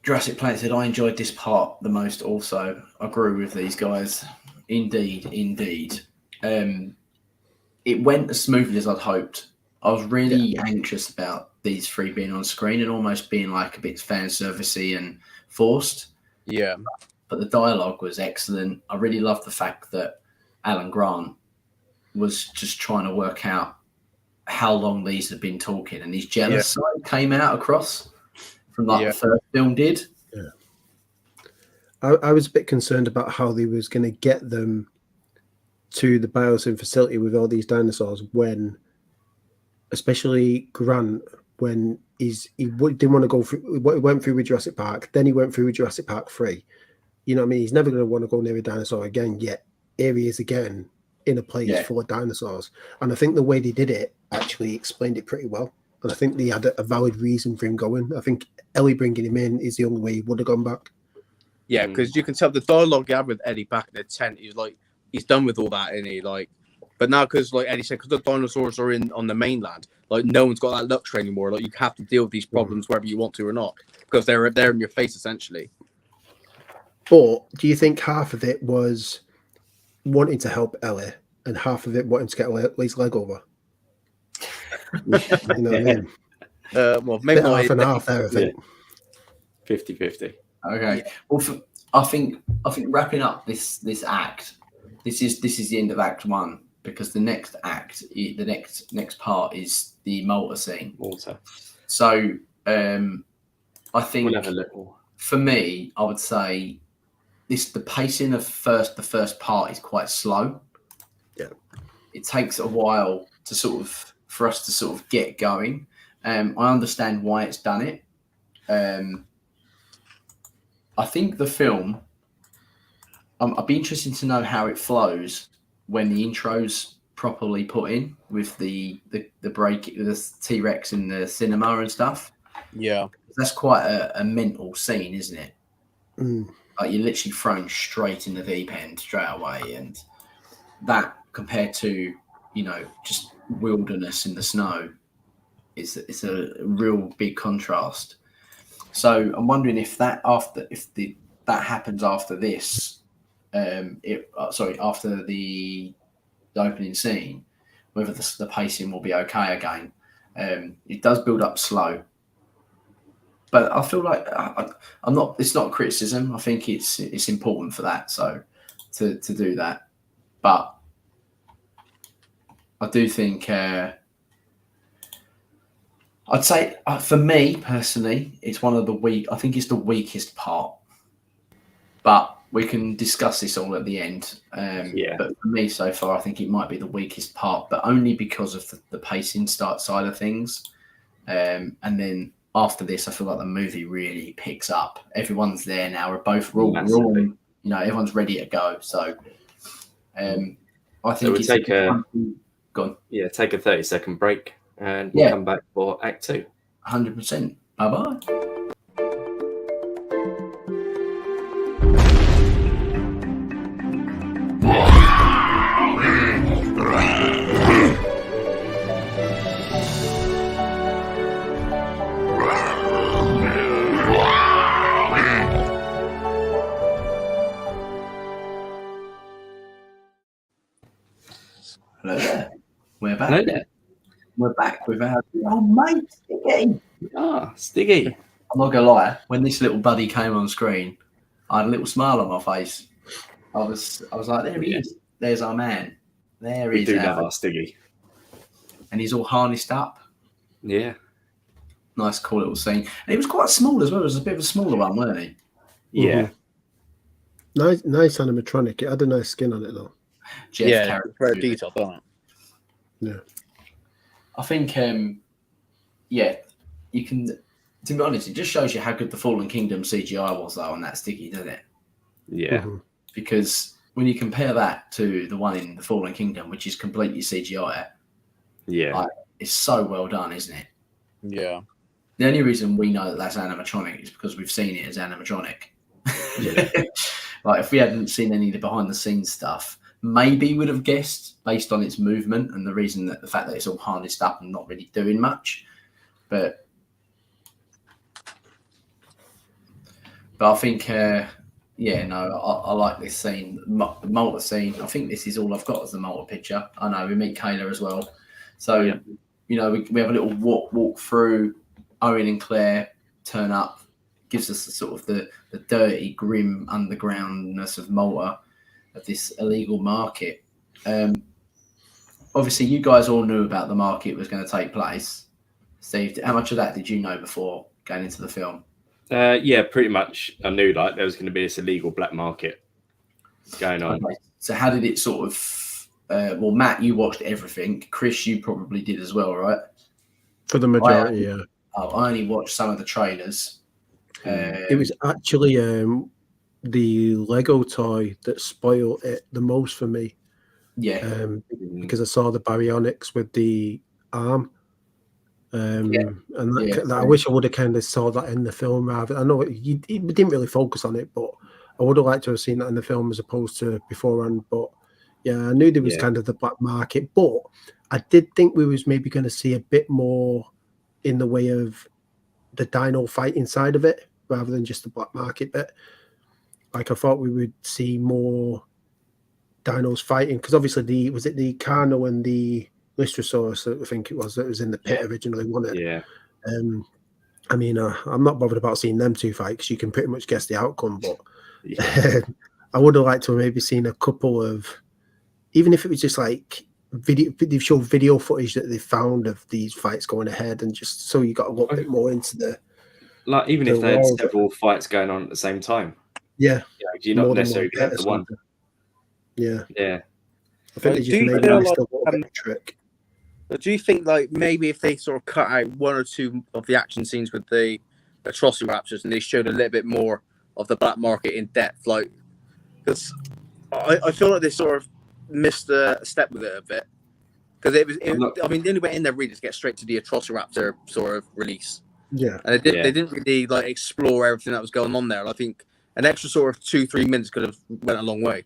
Speaker 1: Jurassic Planet said, I enjoyed this part the most also. I agree with these guys. Indeed. It went as smoothly as I'd hoped. I was really anxious about these three being on screen and almost being like a bit fan servicey and forced.
Speaker 3: Yeah.
Speaker 1: But the dialogue was excellent. I really loved the fact that Alan Grant was just trying to work out how long these had been talking, and his jealous side came out across from the first film did.
Speaker 4: Yeah. I was a bit concerned about how they was going to get them to the Biosyn facility with all these dinosaurs when, especially Grant, when he didn't want to go through, he went through with Jurassic Park, then he went through with Jurassic Park 3. You know what I mean? He's never going to want to go near a dinosaur again, yet here he is again in a place full of dinosaurs. And I think the way they did it actually explained it pretty well. And I think they had a valid reason for him going. I think Ellie bringing him in is the only way he would have gone back.
Speaker 3: Yeah, because you can tell the dialogue you had with Eddie back in the tent, he's like, he's done with all that, isn't he? Like, but now, because like Eddie said, because the dinosaurs are on the mainland, like no one's got that luxury anymore. Like, you have to deal with these problems whether you want to or not, because they're in your face essentially.
Speaker 4: But do you think half of it was wanting to help Ellie and half of it wanting to get Ellie's leg over? You know what I mean?
Speaker 3: Well, maybe
Speaker 4: Bit
Speaker 3: not
Speaker 4: half and half there, I think.
Speaker 2: 50-50.
Speaker 1: Okay. Well, I think wrapping up this act, this is the end of Act 1, because the next act, the next part is the Malta scene.
Speaker 2: Malta.
Speaker 1: So I think
Speaker 2: We'll have a little.
Speaker 1: for me, I would say the pacing of the first part is quite slow.
Speaker 4: Yeah.
Speaker 1: It takes a while for us to sort of get going. I understand why it's done it. I think the film, I'd be interested to know how it flows when the intro's properly put in with the T-Rex in the cinema and stuff.
Speaker 3: Yeah.
Speaker 1: That's quite a mental scene, isn't it?
Speaker 4: Mm.
Speaker 1: Like, you're literally thrown straight in the deep end straight away, and that compared to, just wilderness in the snow, it's a real big contrast. So I'm wondering if that happens after this, after the opening scene, whether the pacing will be okay again. It does build up slow, but I feel like I'm not. It's not a criticism. I think it's important for that. So to do that, but I do think. I'd say for me personally, it's one of the weak. I think it's the weakest part, but we can discuss this all at the end. But for me, so far, I think it might be the weakest part, but only because of the pacing side of things. And then after this, I feel like the movie really picks up. Everyone's there now. We're all everyone's ready to go. So, I think
Speaker 2: So
Speaker 1: go on.
Speaker 2: Yeah, take a 30-second break, and we'll come back for Act 2.
Speaker 1: 100%. Bye-bye. Hello there. We're back.
Speaker 2: Hello there.
Speaker 1: We're back with our old mate, Stiggy.
Speaker 2: Stiggy.
Speaker 1: I'm not gonna lie. When this little buddy came on screen, I had a little smile on my face. I was like, there he is. There's our man. There he is.
Speaker 2: We do love our Stiggy.
Speaker 1: And he's all harnessed up.
Speaker 2: Yeah.
Speaker 1: Nice, cool little scene. And he was quite small as well. It was a bit of a smaller one, wasn't he?
Speaker 2: Yeah.
Speaker 4: Mm-hmm. Nice animatronic. It had a nice skin on it though.
Speaker 1: Jeff
Speaker 3: very detailed, don't it?
Speaker 4: Yeah.
Speaker 1: I think, you can. To be honest, it just shows you how good the Fallen Kingdom CGI was, though, on that Sticky, doesn't it?
Speaker 2: Yeah.
Speaker 4: Mm-hmm.
Speaker 1: Because when you compare that to the one in the Fallen Kingdom, which is completely CGI, it's so well done, isn't it?
Speaker 3: Yeah.
Speaker 1: The only reason we know that that's animatronic is because we've seen it as animatronic.
Speaker 2: Yeah.
Speaker 1: Like, if we hadn't seen any of the behind-the-scenes stuff, maybe would have guessed based on its movement and the fact that it's all harnessed up and not really doing much. But I think, I like this scene, the Malta scene. I think this is all I've got as the Malta picture. I know we meet Kayla as well, so we have a little walk through. Owen and Claire turn up, gives us the sort of the dirty, grim undergroundness of Malta, of this illegal market. Obviously, you guys all knew about the market was going to take place. Steve, how much of that did you know before going into the film?
Speaker 2: Pretty much. I knew like there was going to be this illegal black market going on.
Speaker 1: Okay. So how did it sort of? Matt, you watched everything. Chris, you probably did as well, right?
Speaker 4: For the majority, yeah.
Speaker 1: I only watched some of the trailers.
Speaker 4: It was actually the Lego toy that spoiled it the most for me.
Speaker 1: Yeah.
Speaker 4: Because I saw the baryonyx with the arm. And I wish I would have kind of saw that in the film rather. I know we didn't really focus on it, but I would have liked to have seen that in the film as opposed to beforehand. But yeah, I knew there was kind of the black market, but I did think we was maybe going to see a bit more in the way of the dino fighting side of it rather than just the black market bit. Like, I thought we would see more dinos fighting because obviously the Carno and the Lystrosaurus, I think it was, that was in the pit originally, wasn't it?
Speaker 2: Yeah.
Speaker 4: I mean, I'm not bothered about seeing them two fight because you can pretty much guess the outcome. But
Speaker 2: Yeah.
Speaker 4: I would have liked to have maybe seen a couple of, even if it was just like video, they've shown video footage that they found of these fights going ahead, and just so you got a little bit more into the.
Speaker 2: Like even if
Speaker 4: the
Speaker 2: they had
Speaker 4: world.
Speaker 2: several fights going on at the same time.
Speaker 4: Yeah.
Speaker 2: You're not
Speaker 4: more than
Speaker 2: necessarily
Speaker 4: one
Speaker 2: going
Speaker 4: pit
Speaker 2: to
Speaker 4: or
Speaker 2: have the one.
Speaker 4: something. Yeah.
Speaker 2: Yeah.
Speaker 4: I think they
Speaker 3: Do
Speaker 4: just
Speaker 3: you
Speaker 4: made
Speaker 3: feel
Speaker 4: a
Speaker 3: like,
Speaker 4: little bit of a trick.
Speaker 3: But do you think, like, maybe if they sort of cut out one or two of the action scenes with the Atrociraptors and they showed a little bit more of the black market in depth, like, because I feel like they sort of missed a step with it a bit. Because I mean, the only way in there really is to get straight to the Atrociraptor sort of release.
Speaker 4: Yeah.
Speaker 3: And they didn't really, like, explore everything that was going on there. And I think an extra sort of 2-3 minutes could have went a long way.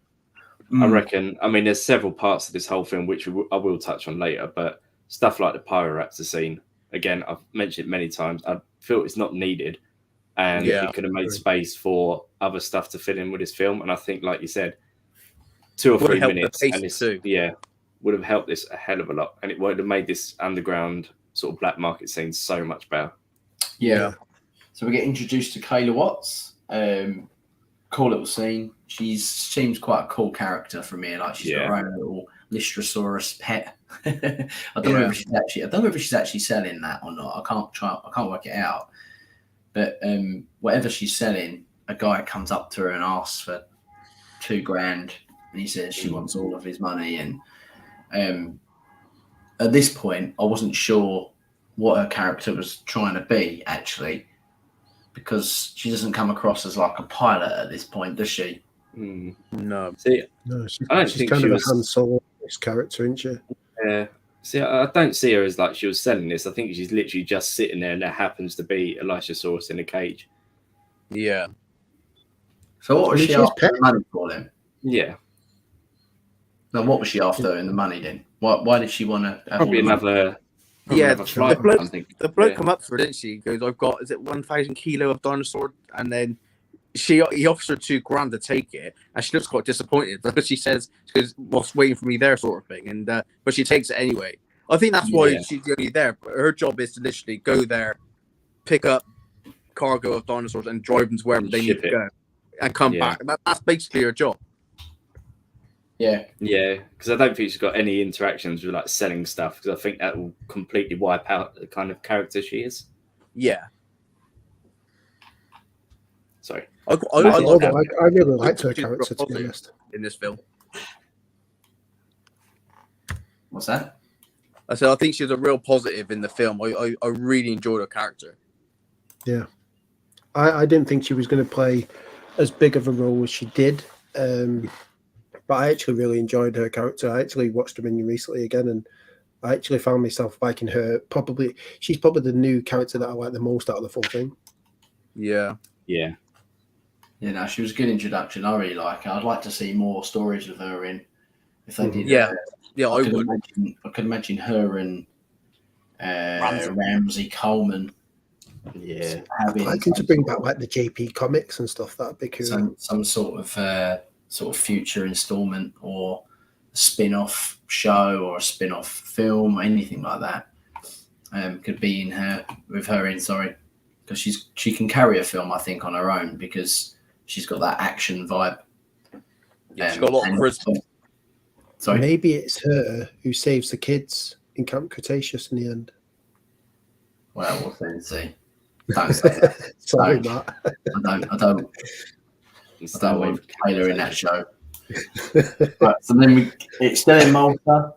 Speaker 2: I reckon. I mean, there's several parts of this whole film which I will touch on later, but stuff like the Pyroraptor scene, again, I've mentioned it many times. I feel it's not needed, and it could have made space for other stuff to fit in with this film. And I think, like you said, 2 or 3 minutes, and this, would have helped this a hell of a lot, and it would have made this underground sort of black market scene so much better.
Speaker 1: Yeah. So we get introduced to Kayla Watts. Cool little scene. She seems quite a cool character for me. Like she's got her own little Lystrosaurus pet. I don't know if she's actually selling that or not. I can't work it out. But whatever she's selling, a guy comes up to her and asks for $2,000, and he says she wants all of his money. And at this point, I wasn't sure what her character was trying to be actually, because she doesn't come across as like a pilot at this point, does she?
Speaker 3: No.
Speaker 2: See,
Speaker 4: she's kind of a Han Solo character, isn't she?
Speaker 2: Yeah. See, I don't see her as like she was selling this. I think she's literally just sitting there, and there happens to be a Lystrosaurus in a cage.
Speaker 3: Yeah.
Speaker 1: So what was she after the money for then?
Speaker 2: Yeah.
Speaker 1: Now, what was she after in the money then? Why did she want to have
Speaker 2: probably another? The
Speaker 3: bloke come up for it, didn't she? He goes, I've got, is it 1,000 kilo of dinosaur? And then he offers her $2,000 to take it, and she looks quite disappointed because she says, "What's waiting for me there?" sort of thing. And but she takes it anyway. I think that's why she's only there. But her job is to literally go there, pick up cargo of dinosaurs, and drive them to wherever they need to go, and come back. That's basically her job.
Speaker 2: Yeah, because I don't think she's got any interactions with like selling stuff, because I think that will completely wipe out the kind of character she is.
Speaker 3: Yeah.
Speaker 2: Sorry.
Speaker 4: I really liked her character, to be honest,
Speaker 3: in this film.
Speaker 1: What's that?
Speaker 3: I said I think she's a real positive in the film. I really enjoyed her character.
Speaker 4: Yeah. I didn't think she was going to play as big of a role as she did. But I actually really enjoyed her character. I actually watched Dominion recently again, and I actually found myself liking her. She's probably the new character that I like the most out of the full thing.
Speaker 3: Yeah.
Speaker 1: Yeah, no, she was a good introduction. I really like her. I'd like to see more stories with her in. If they did,
Speaker 3: I would.
Speaker 1: I could imagine her and Ramsey Coleman.
Speaker 2: Yeah,
Speaker 4: I'd like him to bring back like the JP comics and stuff. That'd be cool.
Speaker 1: Some sort of future installment or a spin-off show or a spin-off film or anything like that. Could be in her because she can carry a film, I think, on her own, because she's got that action vibe.
Speaker 3: Yeah, she's got a lot of charisma.
Speaker 4: Sorry, maybe it's her who saves the kids in Camp Cretaceous in the end.
Speaker 1: Well, we'll soon see. Don't say that.
Speaker 4: Sorry, Matt.
Speaker 1: I don't want Kayla in that show. Right, so then it's still in Malta.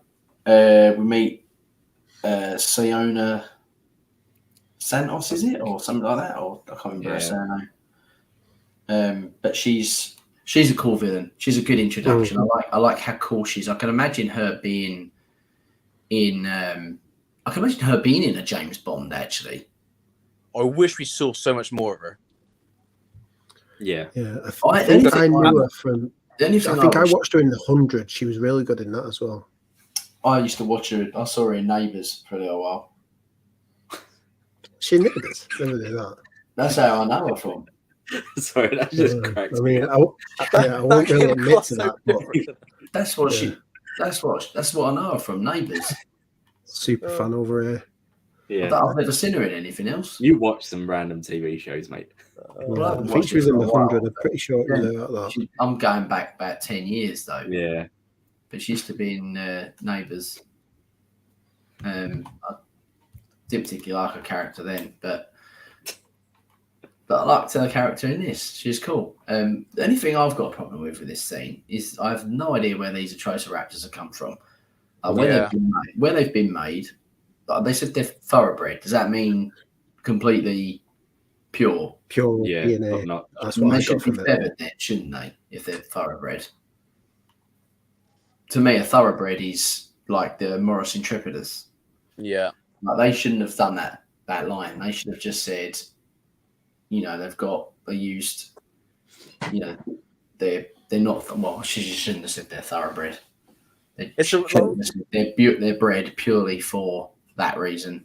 Speaker 1: We meet Siona Santos, is it, or something like that, or I can't remember her surname. But she's a cool villain. She's a good introduction. I like how cool she is. I can imagine her being in. I can imagine her being in a James Bond, actually.
Speaker 3: I wish we saw so much more of her.
Speaker 4: Yeah. I think I knew her from. I think I watched her in The 100. She was really good in that as well.
Speaker 1: I used to watch her. I saw her in Neighbours for a little while.
Speaker 4: She never did that.
Speaker 1: That's how I know her from.
Speaker 2: Sorry, that's just cracked.
Speaker 4: I mean, I won't really admit to that. But
Speaker 1: that's what I know her from, Neighbours.
Speaker 4: Super fan over here.
Speaker 2: Yeah,
Speaker 1: I've never seen her in anything else.
Speaker 2: you watch some random TV shows, mate.
Speaker 4: I think she was in the 100. I'm pretty sure.
Speaker 1: I'm going back about 10 years though.
Speaker 2: Yeah,
Speaker 1: but she used to be in Neighbours. I didn't particularly like her character then, but I liked her character in this. She's cool. The only thing I've got a problem with this scene is I have no idea where these Atrociraptors have come from. Where they've been made, they said they're thoroughbred. Does that mean completely pure?
Speaker 4: Pure
Speaker 2: yeah,
Speaker 4: DNA.
Speaker 2: not.
Speaker 4: That's what
Speaker 1: They
Speaker 4: I
Speaker 1: should
Speaker 4: got
Speaker 1: be
Speaker 4: from it.
Speaker 1: feathered then, shouldn't they? If they're thoroughbred. To me, a thoroughbred is like the Morris Intrepidus.
Speaker 3: Yeah.
Speaker 1: Like they shouldn't have done that line. They should have just said, they used, they're not. Well, she shouldn't have said they're thoroughbred. They're bred purely for that reason.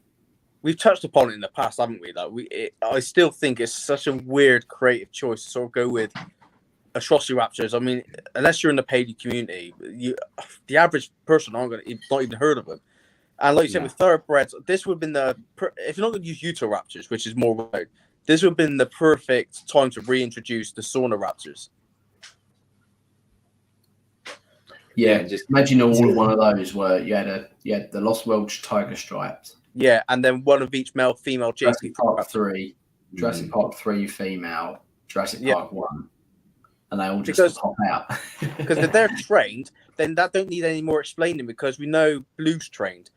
Speaker 3: We've touched upon it in the past, haven't we? I still think it's such a weird creative choice to sort of go with Atrociraptors. I mean, unless you're in the paid community, the average person not even heard of them. And like you said, with thoroughbreds, this would have been if you're not going to use Utahraptors, which is more rare, this would have been the perfect time to reintroduce the Sornoraptors.
Speaker 1: Yeah, just imagine all one of those where you had the Lost Welsh tiger stripes.
Speaker 3: Yeah, and then one of each male, female.
Speaker 1: Jurassic Park 3, Jurassic Park 3 female, Jurassic Park 1, and they all just pop out.
Speaker 3: Because if they're trained, then that don't need any more explaining because we know Blue's trained.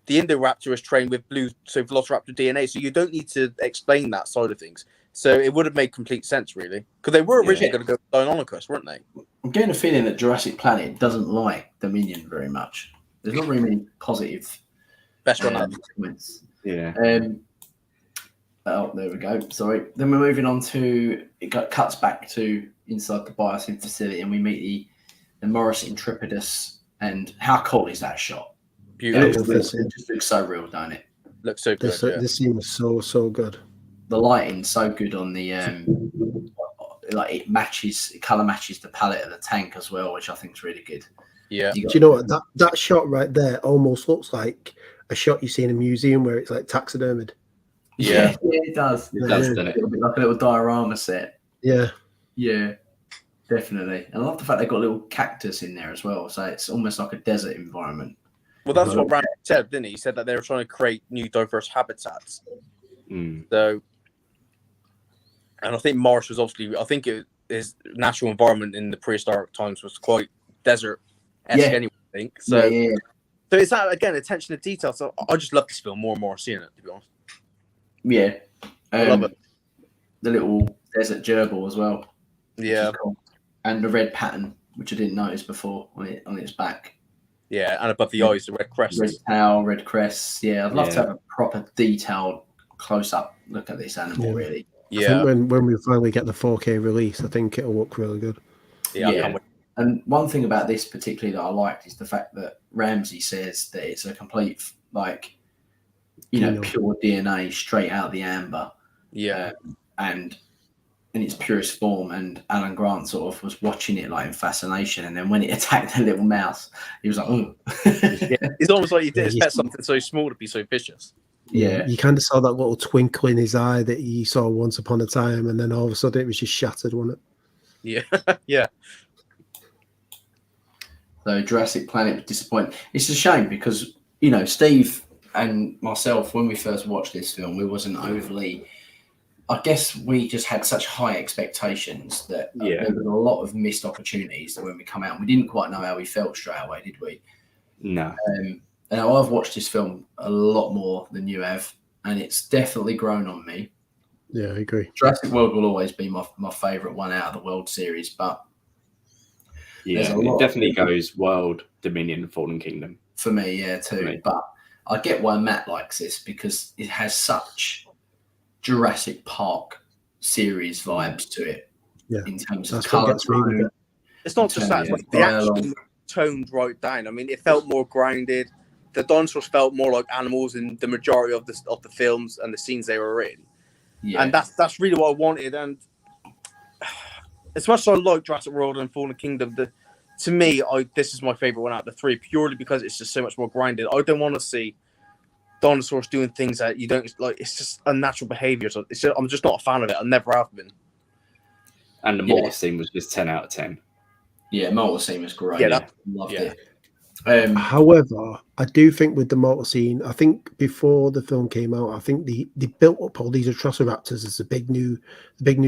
Speaker 3: The Indoraptor is trained with Blue, so Velociraptor DNA, so you don't need to explain that side of things. So it would have made complete sense, really, because they were originally going to go Deinonychus, weren't they?
Speaker 1: I'm getting a feeling that Jurassic Planet doesn't like Dominion very much. There's not really many positive
Speaker 3: best one
Speaker 1: comments.
Speaker 2: Yeah.
Speaker 1: Oh, there we go. Sorry. Then we're moving on to cuts back to inside the biosyn facility, and we meet the Morris Intrepidus. And how cool is that shot?
Speaker 3: Beautiful.
Speaker 1: It just looks so real, don't it?
Speaker 3: Looks so good.
Speaker 4: This scene was so good.
Speaker 1: The lighting's so good on the it color matches the palette of the tank as well, which I think is really good.
Speaker 3: Yeah.
Speaker 4: Do you know what that shot right there almost looks like a shot you see in a museum where it's like taxidermied?
Speaker 1: Yeah, it does.
Speaker 2: It does, doesn't it?
Speaker 1: Like a little diorama set.
Speaker 4: Yeah.
Speaker 1: Yeah, definitely. And I love the fact they've got a little cactus in there as well. So it's almost like a desert environment.
Speaker 3: Well, that's what Randy said, didn't he? He said that they were trying to create new diverse habitats. So, and I think Morris was his natural environment in the prehistoric times was quite desert-esque anyway, I think. So, so it's that, again, attention to detail. So I just love this film more and more seeing it, to be honest.
Speaker 1: Yeah.
Speaker 3: I love it.
Speaker 1: The little desert gerbil as well.
Speaker 3: Yeah.
Speaker 1: Cool. And the red pattern, which I didn't notice before on its back.
Speaker 3: Yeah, and above the eyes, the red crest.
Speaker 1: Red tail, red crests. Yeah, I'd love to have a proper detailed close-up look at this animal, really.
Speaker 4: Yeah. I think when we finally get the 4K release, I think it'll look really good.
Speaker 1: Yeah. And one thing about this particularly that I liked is the fact that Ramsey says that it's a complete, pure DNA straight out of the amber.
Speaker 3: Yeah.
Speaker 1: And in its purest form. And Alan Grant sort of was watching it like in fascination. And then when it attacked the little mouse, he was like, oh.
Speaker 3: It's almost like you didn't expect something so small to be so vicious.
Speaker 1: Yeah.
Speaker 4: You kind of saw that little twinkle in his eye that he saw once upon a time. And then all of a sudden it was just shattered, wasn't it?
Speaker 3: Yeah. Yeah.
Speaker 1: So Jurassic Planet was disappointing. It's a shame because, Steve and myself, when we first watched this film, we wasn't overly... I guess we just had such high expectations that there was a lot of missed opportunities that when we come out, we didn't quite know how we felt straight away, did we?
Speaker 2: No.
Speaker 1: And I've watched this film a lot more than you have, and it's definitely grown on me.
Speaker 4: Yeah, I agree.
Speaker 1: Jurassic World will always be my favourite one out of the World series, but
Speaker 2: it definitely goes World, Dominion, Fallen Kingdom.
Speaker 1: For me, too. But I get why Matt likes this because it has such Jurassic Park series vibes to it.
Speaker 4: Yeah,
Speaker 1: in terms of colour.
Speaker 3: It's not just that; the action toned right down. I mean, it felt more grounded. The dinosaurs felt more like animals in the majority of the films and the scenes they were in. Yeah. And that's really what I wanted. And as much as I like Jurassic World and Fallen Kingdom, to me, this is my favorite one out of the three, purely because it's just so much more grounded. I don't want to see dinosaurs doing things that you don't like. It's just unnatural behavior. So I'm just not a fan of it. I never have been.
Speaker 2: And the mortar scene was just 10 out of 10.
Speaker 1: Yeah, mortar scene was great.
Speaker 3: Yeah,
Speaker 1: Loved
Speaker 3: yeah.
Speaker 1: it.
Speaker 4: However, I do think with the mortar scene, I think before the film came out, I think they built up all these Atrociraptors as the big new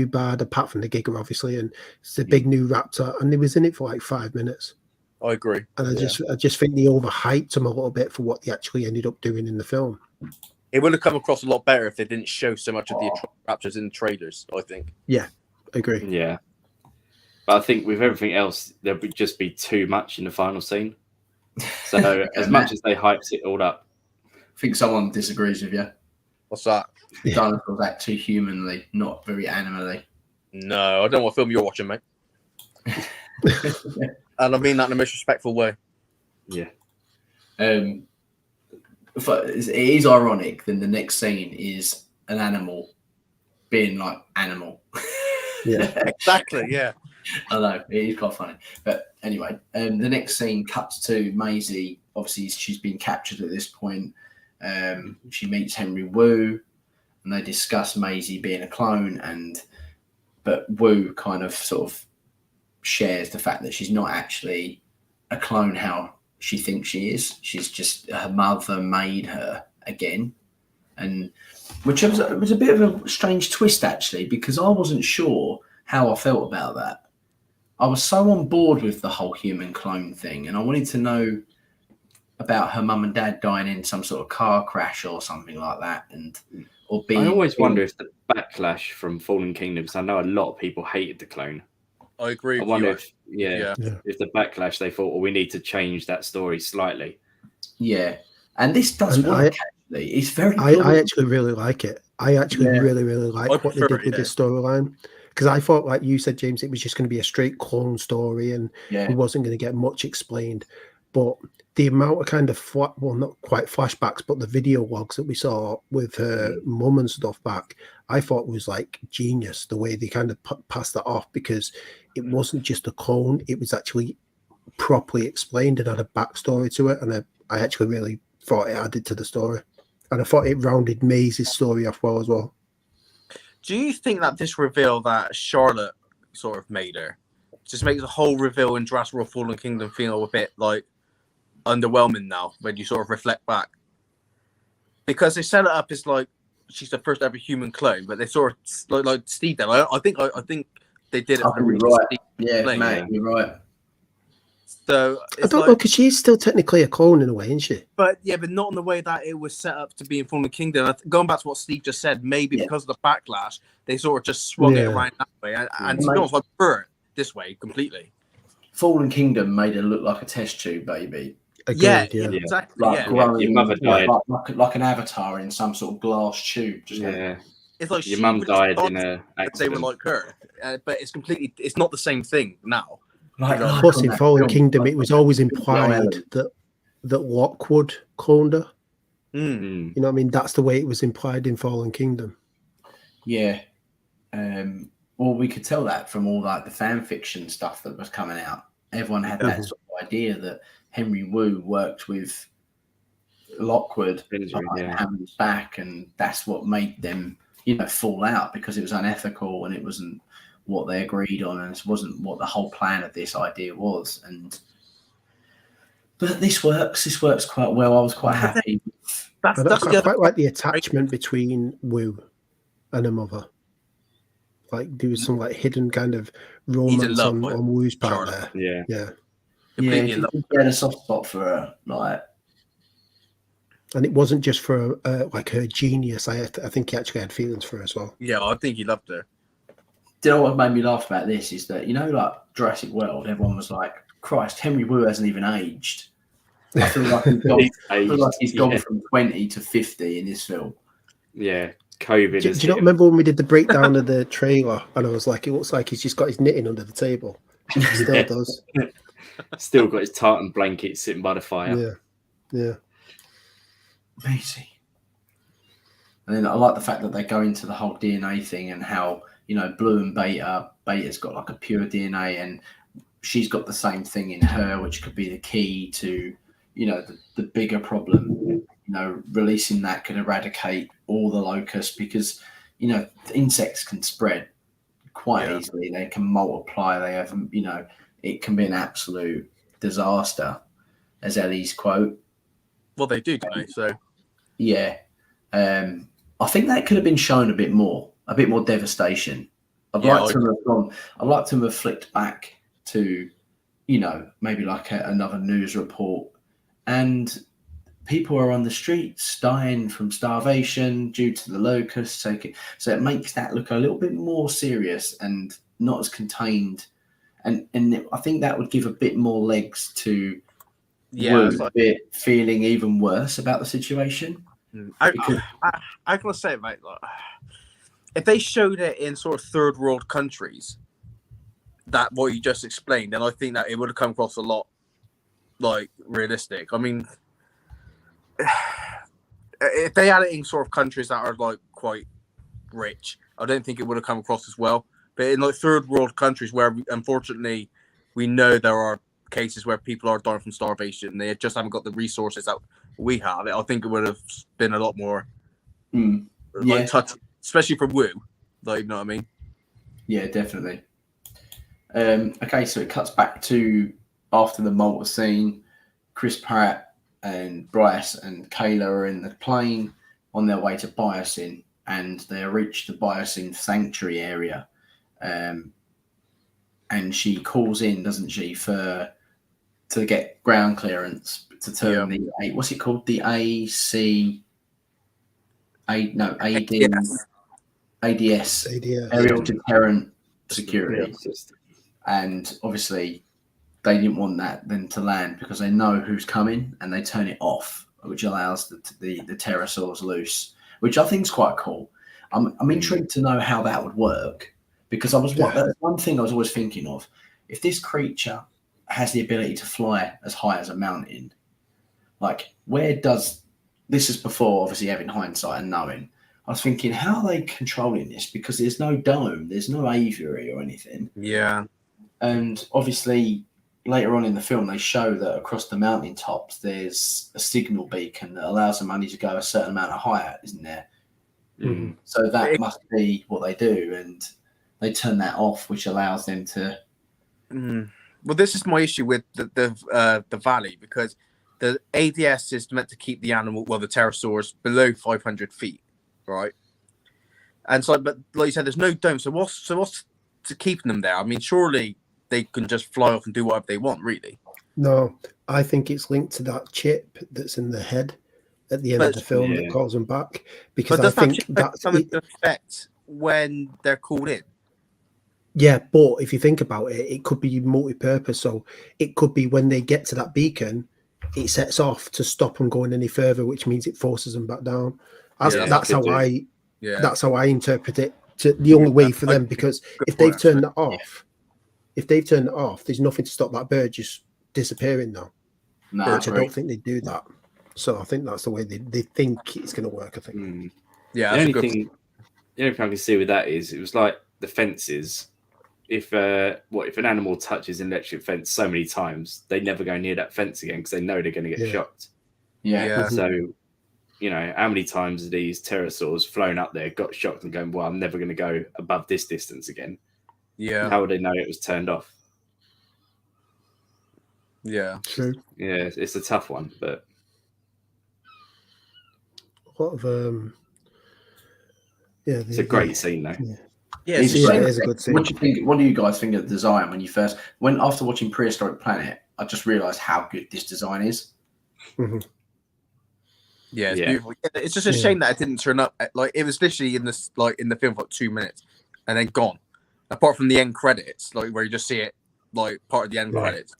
Speaker 4: bad, apart from the Giga, obviously, and it's the big new raptor, and he was in it for like 5 minutes.
Speaker 3: I agree.
Speaker 4: And I just think they overhyped him a little bit for what they actually ended up doing in the film.
Speaker 3: It would have come across a lot better if they didn't show so much of the Raptors in the trailers, I think.
Speaker 4: Yeah, I agree.
Speaker 2: Yeah. But I think with everything else, there would just be too much in the final scene. So as much as they hyped it all up.
Speaker 1: I think someone disagrees with you.
Speaker 3: What's that?
Speaker 1: Dinosaurs act too humanly, not very animally.
Speaker 3: No, I don't know what film you're watching, mate. And I mean that in the most respectful way.
Speaker 2: Yeah.
Speaker 1: It is ironic. Then the next scene is an animal being like animal.
Speaker 4: Yeah,
Speaker 3: exactly. Yeah,
Speaker 1: I know it is quite funny. But anyway, the next scene cuts to Maisie. Obviously, she's been captured at this point. She meets Henry Wu, and they discuss Maisie being a clone. But Wu kind of sort of shares the fact that she's not actually a clone how she thinks she is. She's just her mother made her again, and which was a bit of a strange twist actually, because I wasn't sure how I felt about that. I was so on board with the whole human clone thing, and I wanted to know about her mum and dad dying in some sort of car crash or something like that,
Speaker 2: I always wonder if the backlash from Fallen Kingdom, because I know a lot of people hated the clone.
Speaker 3: I agree.
Speaker 2: I wonder if the backlash, they thought, well, we need to change that story slightly.
Speaker 1: Yeah, and this does work. Actually, it's very.
Speaker 4: I actually really like it. I actually really like what they did with this storyline, because I thought, like you said, James, it was just going to be a straight clone story, and it wasn't going to get much explained. But the amount of kind of not quite flashbacks, but the video logs that we saw with her mum and stuff back, I thought was like genius the way they kind of passed that off, because it wasn't just a clone; it was actually properly explained and had a backstory to it, and I actually really thought it added to the story, and I thought it rounded Maisie's story off well as well.
Speaker 3: Do you think that this reveal that Charlotte sort of made her just makes the whole reveal in Jurassic World Fallen Kingdom feel a bit like underwhelming now when you sort of reflect back? Because they set it up as like she's the first ever human clone, but they sort of like Steve did. I think they did it.
Speaker 1: Right. Yeah, mate, you're right.
Speaker 3: So
Speaker 4: I don't know, because she's still technically a clone in a way, isn't she?
Speaker 3: But not in the way that it was set up to be in Fallen Kingdom. Going back to what Steve just said, maybe because of the backlash, they sort of just swung it around that way. And to be honest, I prefer it this way completely.
Speaker 1: Fallen Kingdom made her look like a test tube baby.
Speaker 4: Agreed,
Speaker 3: exactly.
Speaker 1: Like
Speaker 2: your mother died.
Speaker 1: Like an avatar in some sort of glass tube.
Speaker 3: It's like
Speaker 2: your mum died in a accident.
Speaker 3: They were like her, but it's not the same thing now.
Speaker 4: Plus, in Fallen Kingdom, it was always implied that Lockwood cloned her. You know what I mean? That's the way it was implied in Fallen Kingdom.
Speaker 1: Yeah. Well, we could tell that from all like the fan fiction stuff that was coming out. Everyone had that sort of idea that Henry Wu worked with Lockwood Hammond's back, and that's what made them, fall out, because it was unethical and it wasn't what they agreed on, and it wasn't what the whole plan of this idea was. But this works quite well. I was quite happy.
Speaker 4: I quite like the attachment between Wu and her mother. Like there was some like hidden kind of romance on Wu's part there. Yeah.
Speaker 1: He had a soft spot for her, like.
Speaker 4: And it wasn't just for like her genius. I think he actually had feelings for her as well.
Speaker 3: Yeah, I think he loved her.
Speaker 1: Do you know what made me laugh about this is that, like Jurassic World, everyone was like, Christ, Henry Wu hasn't even aged. I feel like he's gone from 20 to 50 in this film.
Speaker 2: Yeah, COVID.
Speaker 4: Do you not remember when we did the breakdown of the trailer, and I was like, it looks like he's just got his knitting under the table. He still does.
Speaker 2: Still got his tartan blanket sitting by the fire.
Speaker 4: Yeah.
Speaker 1: Amazing. And then I like the fact that they go into the whole DNA thing and how, Blue and Beta's got like a pure DNA, and she's got the same thing in her, which could be the key to, the bigger problem, releasing that could eradicate all the locusts because, insects can spread quite easily. They can multiply. They have, it can be an absolute disaster, as Ellie's quote.
Speaker 3: Well, they do, don't they? So,
Speaker 1: yeah. I think that could have been shown a bit more devastation. I'd like to have flicked back to, maybe like another news report, and people are on the streets dying from starvation due to the locusts. So it makes that look a little bit more serious and not as contained. And I think that would give a bit more legs to feeling even worse about the situation.
Speaker 3: I gotta say, mate, if they showed it in sort of third world countries, that what you just explained, then I think that it would have come across a lot realistic. I mean, if they had it in sort of countries that are quite rich, I don't think it would have come across as well. But in third world countries where unfortunately we know there are cases where people are dying from starvation, they just haven't got the resources that we have. I think it would have been a lot more touch, especially for Wu. You know what I mean?
Speaker 1: Yeah, definitely. Okay, so it cuts back to after the Malta scene. Chris Pratt and Bryce and Kayla are in the plane on their way to Biosyn, and they reach the Biosyn sanctuary area. And she calls in, doesn't she, to get ground clearance to turn the what's it called? The ADS aerial deterrent security. And obviously they didn't want that then to land because they know who's coming, and they turn it off, which allows the pterosaurs loose, which I think is quite cool. I'm intrigued to know how that would work, because one thing I was always thinking of, if this creature has the ability to fly as high as a mountain, where does this is before obviously having hindsight and knowing. I was thinking, how are they controlling this? Because there's no dome, there's no aviary or anything.
Speaker 3: Yeah.
Speaker 1: And obviously later on in the film, they show that across the mountain tops, there's a signal beacon that allows them only to go a certain amount of height, isn't there?
Speaker 2: Mm.
Speaker 1: So that must be what they do. And they turn that off, which allows them to.
Speaker 3: Well, this is my issue with the valley, because the ADS is meant to keep the the pterosaurs below 500 feet, right? And so, but like you said, there's no dome. So what's to keeping them there? I mean, surely they can just fly off and do whatever they want, really.
Speaker 4: No, I think it's linked to that chip that's in the head at the end of the film that calls them back. Because I think that's
Speaker 3: something to affect when they're called in.
Speaker 4: Yeah, but if you think about it, it could be multi-purpose. So it could be when they get to that beacon, it sets off to stop them going any further, which means it forces them back down. That's how I interpret it. The only way for them, because if they've turned it off, there's nothing to stop that bird just disappearing now.
Speaker 1: No,
Speaker 4: which I don't think they do that. So I think that's the way they think it's going to work. I think.
Speaker 3: Yeah.
Speaker 2: The only thing I can see with that is it was like the fences. If an animal touches an electric fence so many times, they never go near that fence again because they know they're going to get shocked.
Speaker 1: Yeah.
Speaker 2: So, how many times have these pterosaurs flown up there, got shocked, and going, "Well, I'm never going to go above this distance again."
Speaker 3: Yeah.
Speaker 2: How would they know it was turned off?
Speaker 3: Yeah.
Speaker 4: True.
Speaker 2: Yeah, it's a tough one, but
Speaker 4: a lot of
Speaker 2: it's a great scene though.
Speaker 4: Yeah, it is a good scene.
Speaker 1: What do you think? What do you guys think of the design after watching Prehistoric Planet? I just realised how good this design is.
Speaker 4: Mm-hmm.
Speaker 3: Yeah, it's beautiful. It's just a shame that it didn't turn up. It was literally in the film for 2 minutes and then gone. Apart from the end credits, where you just see it, part of the end credits.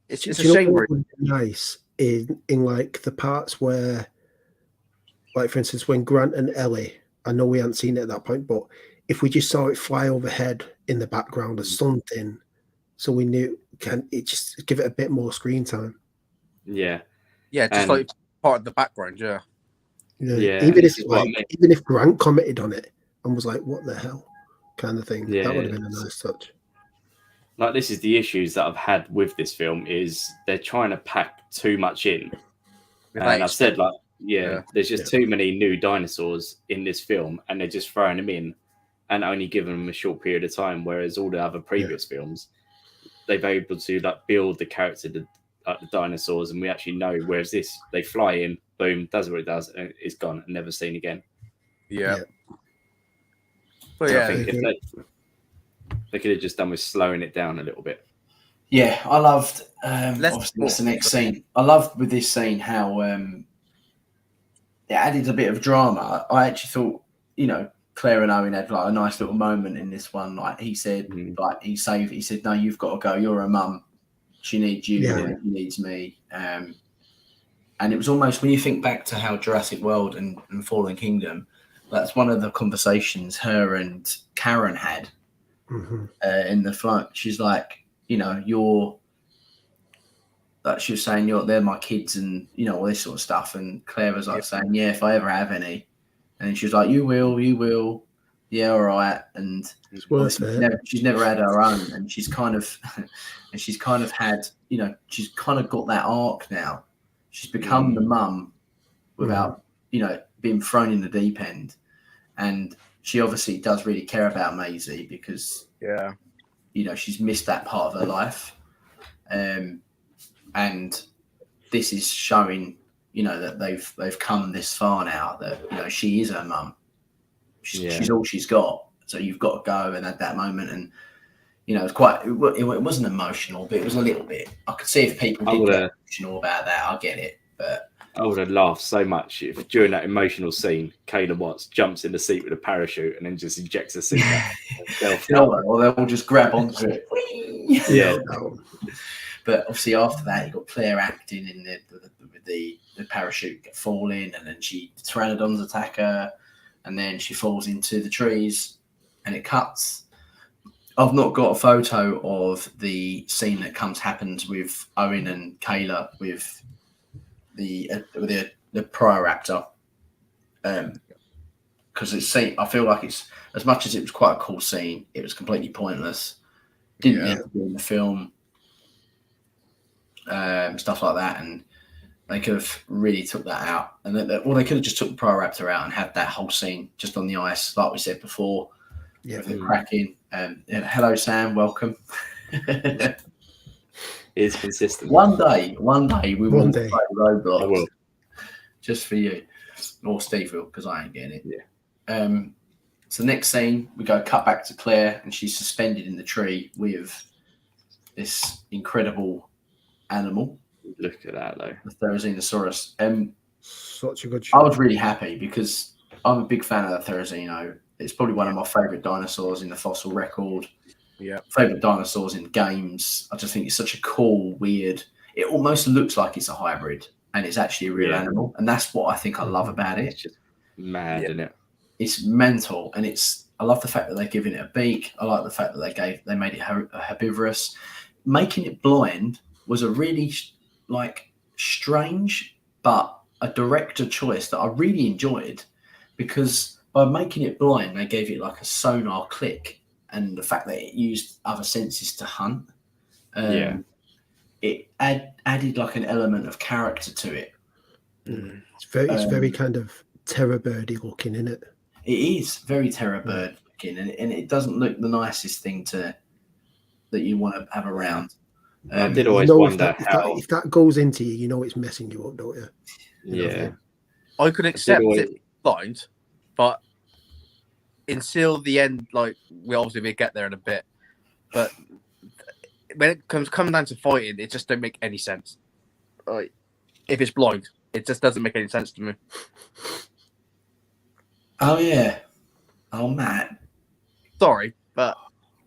Speaker 3: It's a shame.
Speaker 4: What would be nice in the parts where, for instance, when Grant and Ellie, I know we hadn't seen it at that point, but if we just saw it fly overhead in the background or something, so we knew, it just give it a bit more screen time.
Speaker 2: Yeah.
Speaker 3: Yeah, just part of the background, yeah.
Speaker 4: Even if Grant commented on it and was like, "What the hell," kind of thing, that would have been a nice touch.
Speaker 2: This is the issues that I've had with this film is they're trying to pack too much in. And I've said there's just too many new dinosaurs in this film, and they're just throwing them in and only giving them a short period of time. Whereas all the other previous films, they've able to like build the character, the dinosaurs, and we actually know. Whereas this, they fly in, boom, does what it does, and it's gone and never seen again.
Speaker 3: Yeah.
Speaker 2: But I think if they could have just done with slowing it down a little bit.
Speaker 1: Yeah, I loved. Obviously, that's the next scene. I loved with this scene how it added a bit of drama. I actually thought, Claire and Owen had like a nice little moment in this one. Like he said, he said, "No, you've got to go. You're a mum. She needs you. She needs me." And it was almost, when you think back to how Jurassic World and Fallen Kingdom, that's one of the conversations her and Karen had in the flight. She's like, you're, like she was saying, they're my kids, and all this sort of stuff. And Claire was like saying, yeah, if I ever have any. And then she was like, you will. Yeah, all right. And she's never had her own, and she's kind of had, she's kind of got that arc now. She's become the mum without, being thrown in the deep end. And she obviously does really care about Maisie because, she's missed that part of her life. And this is showing, that they've come this far now, that, she is her mum. She's all she's got. So you've got to go and at that moment. And, it wasn't emotional, but it was a little bit. I could see if people did get emotional about that. I get it. But
Speaker 2: I would have laughed so much if during that emotional scene, Kayla Watts jumps in the seat with a parachute and then just ejects the seat.
Speaker 1: Or they'll just grab onto it.
Speaker 2: Yeah.
Speaker 1: But obviously after that, you got Claire acting in the parachute falling, and then pteranodons attack her, and then she falls into the trees, and it cuts. I've not got a photo of the scene that happens with Owen and Kayla with the Prioraptor, because I feel like it's, as much as it was quite a cool scene, it was completely pointless. Didn't need to be in the film, stuff like that, and they could have really took that out, and they could have just took the Prioraptor out and had that whole scene just on the ice, like we said before. With the cracking. Hello, Sam. Welcome.
Speaker 2: It's consistent.
Speaker 1: One day we will play Roblox.
Speaker 2: I will.
Speaker 1: Just for you, or Steve will, because I ain't getting it.
Speaker 2: Yeah.
Speaker 1: So next scene, we go cut back to Claire, and she's suspended in the tree with this incredible animal.
Speaker 2: Look at that, though.
Speaker 1: The Therizinosaurus.
Speaker 4: Such a good shot.
Speaker 1: I was really happy because I'm a big fan of the Therizino. It's probably one of my favourite dinosaurs in the fossil record.
Speaker 3: Yeah.
Speaker 1: Favourite dinosaurs in games. I just think it's such a cool, weird. It almost looks like it's a hybrid, and it's actually a real animal. And that's what I think I love about it.
Speaker 2: It's just mad, isn't it?
Speaker 1: It's mental, and I love the fact that they're giving it a beak. I like the fact that they made it herbivorous. Making it blind was a really strange, but a director choice that I really enjoyed, because by making it blind, they gave it like a sonar click, and the fact that it used other senses to hunt, it added like an element of character to it.
Speaker 4: It's very kind of terror birdy looking, isn't it?
Speaker 1: It is very terror bird looking, and it doesn't look the nicest thing that you want to have around.
Speaker 2: I did always wonder
Speaker 4: if that goes into you, it's messing you up, don't you?
Speaker 2: Yeah.
Speaker 3: I could accept it blind, but until the end, we'll get there in a bit. But when it comes down to fighting, it just don't make any sense. If it's blind, it just doesn't make any sense to me.
Speaker 1: Oh yeah. Oh Matt.
Speaker 3: Sorry, but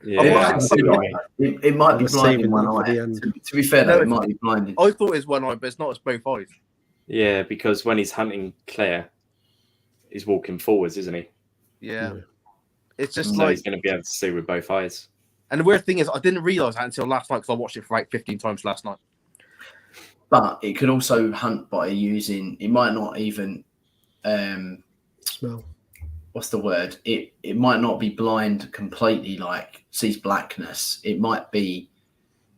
Speaker 1: it might be blind in one eye. To be fair, though, it might be blinded.
Speaker 3: I thought it was one eye, but it's not. It's both eyes.
Speaker 2: Yeah, because when he's hunting Claire, he's walking forwards, isn't he?
Speaker 3: Yeah. It's just
Speaker 2: he's going to be able to see with both eyes.
Speaker 3: And the weird thing is, I didn't realise that until last night, because I watched it for 15 times last night.
Speaker 1: But it could also hunt by using. It might not even.
Speaker 4: Smell.
Speaker 1: What's the word? It might not be blind completely, sees blackness. It might be.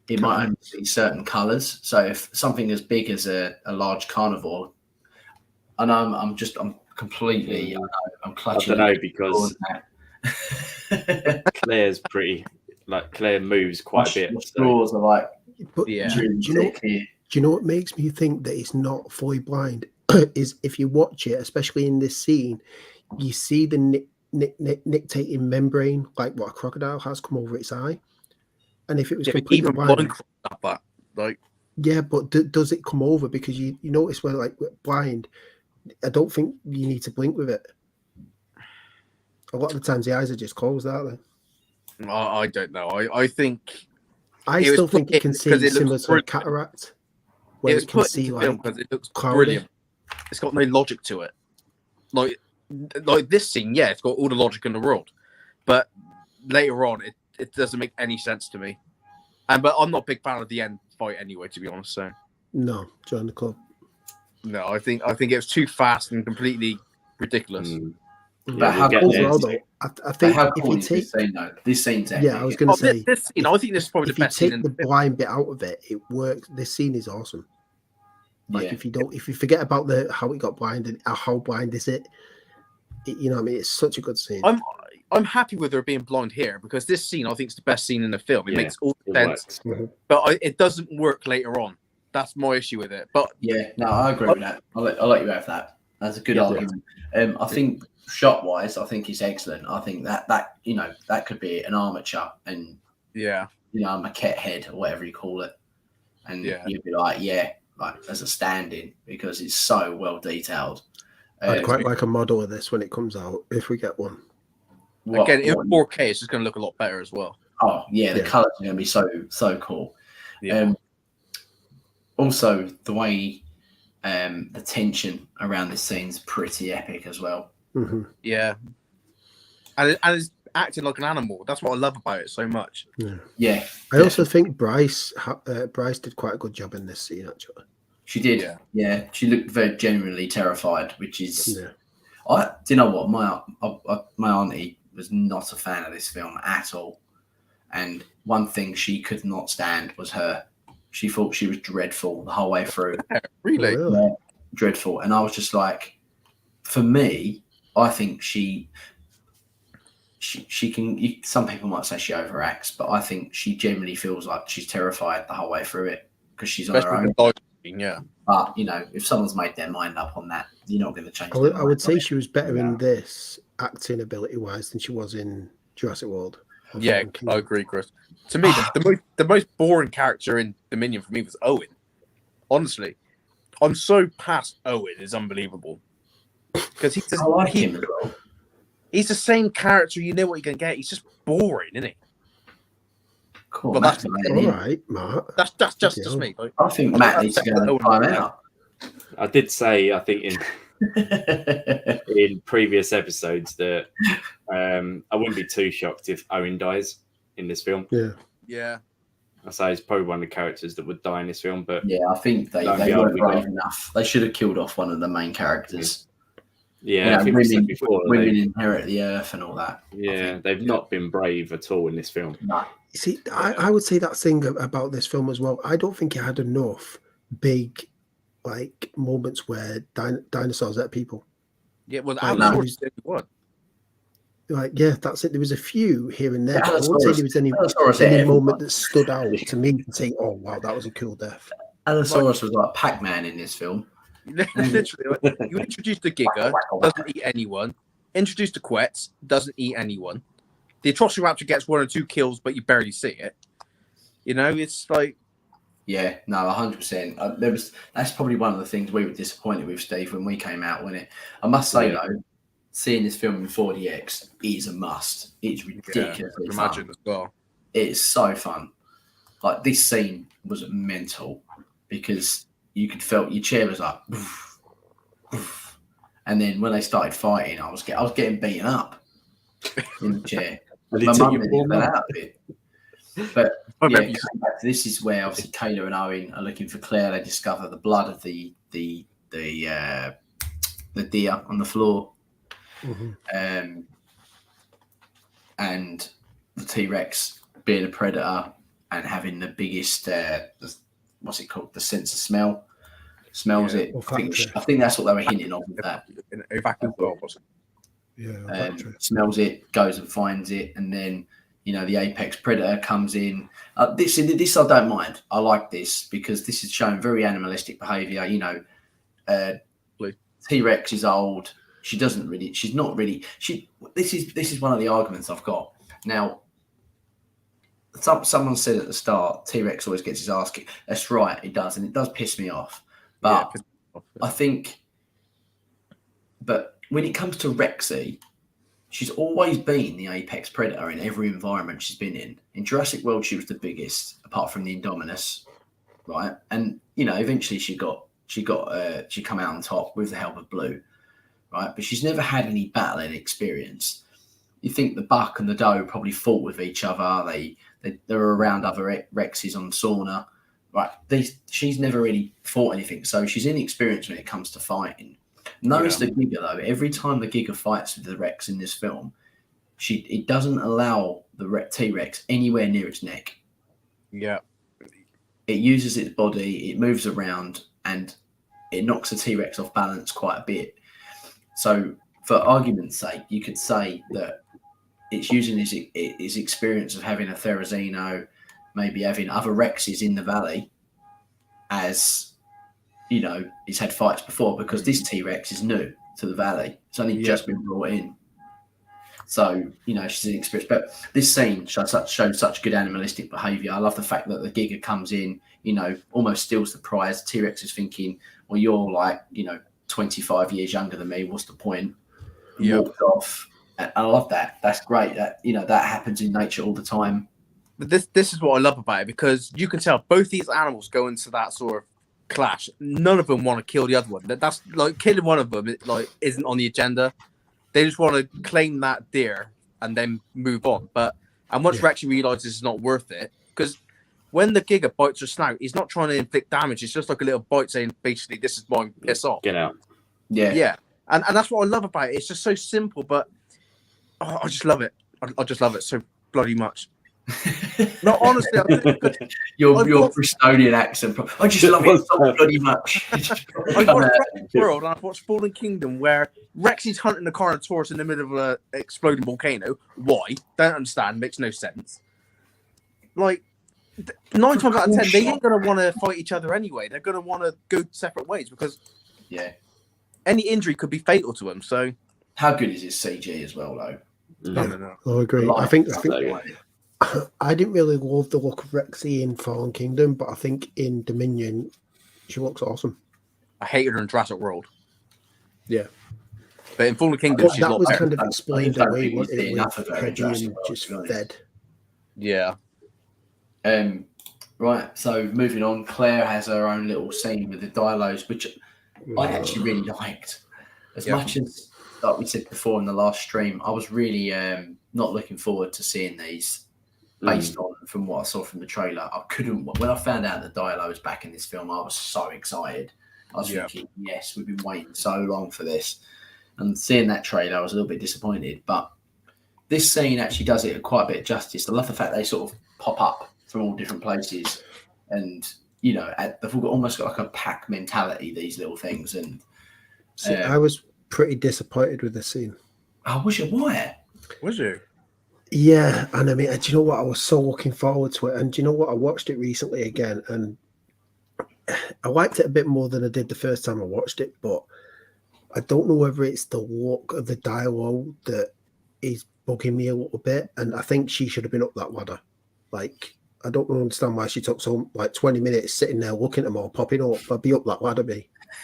Speaker 1: It might only see certain colours. So if something as big as a large carnivore, And I'm completely. I'm
Speaker 2: I
Speaker 1: clutching.
Speaker 2: don't know because Claire's pretty. Like Claire moves quite a bit.
Speaker 1: The straws are like.
Speaker 4: But
Speaker 3: Yeah.
Speaker 4: do you know what makes me think that it's not fully blind? Is if you watch it, especially in this scene, you see the nictating membrane, like what a crocodile has, come over its eye. And if it was completely
Speaker 3: even
Speaker 4: blind,
Speaker 3: that, like,
Speaker 4: yeah, but does it come over? Because you notice when like blind, I don't think you need to blink with it. A lot of the times the eyes are just closed, aren't they?
Speaker 3: I don't know. I think
Speaker 4: I still think it can see similar to a cataract, where it can see like
Speaker 3: because it looks
Speaker 4: cloudy.
Speaker 3: brilliant. It's got no logic to it. Like this scene, yeah, it's got all the logic in the world, but later on, it doesn't make any sense to me. But I'm not a big fan of the end fight anyway, to be honest. So
Speaker 4: no, join the club.
Speaker 3: No, I think it was too fast and completely ridiculous.
Speaker 1: But how
Speaker 4: overall, though, I think
Speaker 1: how
Speaker 4: if
Speaker 1: cool
Speaker 4: you
Speaker 1: is
Speaker 4: take
Speaker 1: this scene, though? This scene's epic.
Speaker 4: I was going to say
Speaker 3: this scene. I think this is probably the best scene.
Speaker 4: If you take the blind bit out of it, it works. This scene is awesome. Like if you forget about how it got blind and how blind is it, you know what I mean? It's such a good scene.
Speaker 3: I'm happy with her being blind here because this scene I think is the best scene in the film. It makes all sense, but it doesn't work later on. That's my issue with it. But
Speaker 1: yeah, no, I agree with that. I'll let you have that. That's a good argument. I think shot wise, I think it's excellent. I think that that could be an armature and a maquette head or whatever you call it, and you'd be like as a stand-in because it's so well detailed.
Speaker 4: I'd quite like a model of this when it comes out if we get one.
Speaker 3: Again, in 4K, it's just going to look a lot better as well.
Speaker 1: Oh yeah, the colours are going to be so cool. Yeah. Also, the way the tension around this scene's pretty epic as well.
Speaker 4: Mm-hmm.
Speaker 3: Yeah, and it's acting like an animal. That's what I love about it so much.
Speaker 1: Yeah.
Speaker 4: I also think Bryce did quite a good job in this scene. Actually,
Speaker 1: she did. Yeah, she looked very genuinely terrified, which is.
Speaker 4: Yeah.
Speaker 1: Do you know what my auntie was not a fan of this film at all, and one thing she could not stand was her. She thought she was dreadful the whole way through.
Speaker 3: Really?
Speaker 1: Yeah, dreadful. And I was just like, for me, I think she can. Some people might say she overacts, but I think she generally feels like she's terrified the whole way through it because she's on her own.
Speaker 3: Yeah.
Speaker 1: But if someone's made their mind up on that, you're not going to change.
Speaker 4: I would say she was better in this acting ability wise than she was in Jurassic World.
Speaker 3: Yeah, I agree, Chris. To me, the most boring character in Dominion for me was Owen. Honestly, I'm so past Owen. It's unbelievable because he's just, him as well. He's the same character. You know what you're going to get. He's just boring, isn't he?
Speaker 1: Cool.
Speaker 3: But that's
Speaker 4: all right, Mark.
Speaker 3: That's just me.
Speaker 1: I think Matt needs to go and time out.
Speaker 2: I did say, I think in previous episodes that I wouldn't be too shocked if Owen dies in this film.
Speaker 3: Yeah.
Speaker 2: I say he's probably one of the characters that would die in this film, but
Speaker 1: I think they weren't brave enough. They should have killed off one of the main characters.
Speaker 2: Yeah, I think
Speaker 1: women inherit the earth and all that.
Speaker 2: Yeah, they've not been brave at all in this film.
Speaker 1: No.
Speaker 4: See, I would say that thing about this film as well. I don't think it had enough big moments where dinosaurs ate people.
Speaker 3: Yeah, well,
Speaker 4: that's it. There was a few here and there. I wouldn't say there was any moment that stood out to me and say, "Oh wow, that was a cool death."
Speaker 1: Allosaurus was like Pac-Man in this film.
Speaker 3: Literally, you introduce the Giga, doesn't eat anyone. Introduce the Quetz, doesn't eat anyone. The Atrociraptor gets 1 or 2 kills, but you barely see it. It's like.
Speaker 1: Yeah, no, 100%. That's probably one of the things we were disappointed with, Steve, when we came out. I must say though, seeing this film in 4DX is a must. It's ridiculously fun.
Speaker 3: Imagine as well.
Speaker 1: It's so fun. Like this scene was mental because you could feel your chair was like, oof, oof. And then when they started fighting, I was getting beaten up in the chair. My mum didn't get out of it. But this is where obviously Kayla and Owen are looking for Claire. They discover the blood of the deer on the floor, and the T-Rex being a predator and having the biggest what's it called, the sense of smell. smells it. I think that's what they were hinting on with that.
Speaker 3: A vacuum bulb or something.
Speaker 4: Yeah,
Speaker 1: smells it, goes and finds it, and then the apex predator comes in. This I don't mind. I like this because this is showing very animalistic behaviour. T-Rex is old. She's not really. This is one of the arguments I've got now. Someone said at the start, T-Rex always gets his ass kicked. That's right, it does, and it does piss me off. But I think, when it comes to Rexy, she's always been the apex predator in every environment she's been in. In Jurassic World, she was the biggest, apart from the Indominus, right? And eventually she come out on top with the help of Blue, right? But she's never had any battling experience. You think the buck and the doe probably fought with each other. They're around other Rexes on sauna, right? She's never really fought anything, so she's inexperienced when it comes to fighting. Notice the Giga though. Every time the Giga fights with the Rex in this film, it doesn't allow the T-Rex anywhere near its neck.
Speaker 3: Yeah,
Speaker 1: it uses its body, it moves around, and it knocks the T-Rex off balance quite a bit. So, for argument's sake, you could say that it's using his experience of having a Therizino, maybe having other Rexes in the valley, as he's had fights before, because this T-Rex is new to the valley. It's only just been brought in. So, she's inexperienced. But this scene shows such good animalistic behaviour. I love the fact that the Giga comes in, almost steals the prize. T-Rex is thinking, well, you're like, 25 years younger than me. What's the point? Walked off. And I love that. That's great. That that happens in nature all the time.
Speaker 3: But this is what I love about it, because you can tell both these animals go into that sort of clash. None of them want to kill the other one. That's like killing one of them. Isn't on the agenda. They just want to claim that deer and then move on. And once Rexy realizes it's not worth it, because when the Giga bites her snout, he's not trying to inflict damage. It's just like a little bite saying, basically, this is mine. Piss off.
Speaker 2: Get out.
Speaker 3: Yeah. And that's what I love about it. It's just so simple, but I just love it. I just love it so bloody much. No, honestly,
Speaker 1: your Bristolian accent. I just love it so bloody much.
Speaker 3: I've watched Jurassic World and I've watched Fallen Kingdom, where Rexy's hunting a Carnotaurus in the middle of an exploding volcano. Why? Don't understand. Makes no sense. Like 9 times out of 10, they ain't gonna want to fight each other anyway. They're gonna want to go separate ways, because any injury could be fatal to them. So,
Speaker 1: how good is his CG as well, though?
Speaker 3: No.
Speaker 4: I agree. I think I didn't really love the look of Rexy in Fallen Kingdom, but I think in Dominion, she looks awesome.
Speaker 3: I hated her in Jurassic World.
Speaker 4: Yeah.
Speaker 3: But in Fallen Kingdom, she's
Speaker 4: that
Speaker 3: a lot
Speaker 4: was
Speaker 3: better.
Speaker 4: kind of explained away what it
Speaker 1: enough
Speaker 4: was,
Speaker 1: of her in Jurassic World,
Speaker 4: just fed.
Speaker 3: Yeah.
Speaker 1: Right, so moving on, Claire has her own little scene with the Dilos, which I actually really liked. As much as, like we said before in the last stream, I was really not looking forward to seeing these. Based on from what I saw from the trailer, when I found out that Dilo was back in this film, I was so excited. I was thinking, yes, we've been waiting so long for this. And seeing that trailer, I was a little bit disappointed. But this scene actually does it quite a bit of justice. I love the fact they sort of pop up from all different places, and they've all got almost got like a pack mentality, these little things. And
Speaker 4: I was pretty disappointed with the scene.
Speaker 1: Oh, was you? Why?
Speaker 3: Was you?
Speaker 4: Yeah, and I mean, do you know what? I was so looking forward to it, and do you know what? I watched it recently again, and I liked it a bit more than I did the first time I watched it, but I don't know whether it's the look of the dialogue that is bugging me a little bit, and I think she should have been up that ladder. Like, I don't understand why she took 20 minutes sitting there looking at them all popping up. I'd be up that ladder,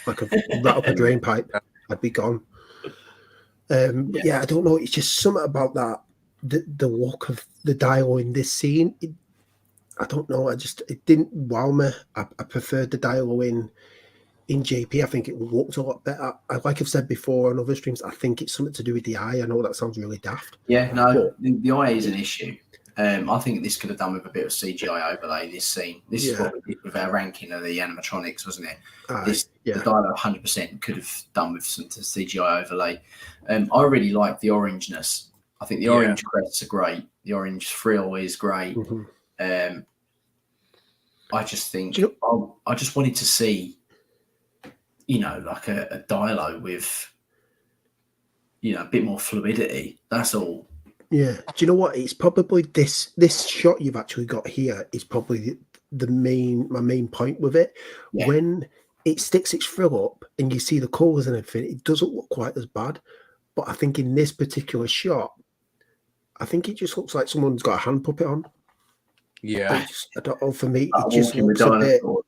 Speaker 4: like a rat up a drain pipe. I'd be gone. But yeah, I don't know. It's just something about that. The look of the dialogue in this scene, I don't know. It didn't wow me. I preferred the dialogue in JP. I think it looked a lot better. Like I've said before on other streams, I think it's something to do with the eye. I know that sounds really daft.
Speaker 1: Yeah, no, the eye is an issue. I think this could have done with a bit of CGI overlay. This scene. This is what we did with our ranking of the animatronics, wasn't it? The dialogue 100% could have done with some CGI overlay. I really like the orangeness. I think the orange crests are great. The orange frill is great.
Speaker 4: Mm-hmm.
Speaker 1: I just think I just wanted to see like a dialogue with, a bit more fluidity. That's all.
Speaker 4: Yeah. Do you know what? It's probably this shot you've actually got here is probably my main point with it.
Speaker 1: Yeah.
Speaker 4: When it sticks its frill up and you see the colours and everything, it doesn't look quite as bad. But I think in this particular shot, I think it just looks like someone's got a hand puppet on.
Speaker 3: Yeah.
Speaker 4: I don't know. For me,
Speaker 1: Like
Speaker 4: it just
Speaker 1: walking
Speaker 4: looks
Speaker 1: the
Speaker 4: a bit.
Speaker 1: dinosaur.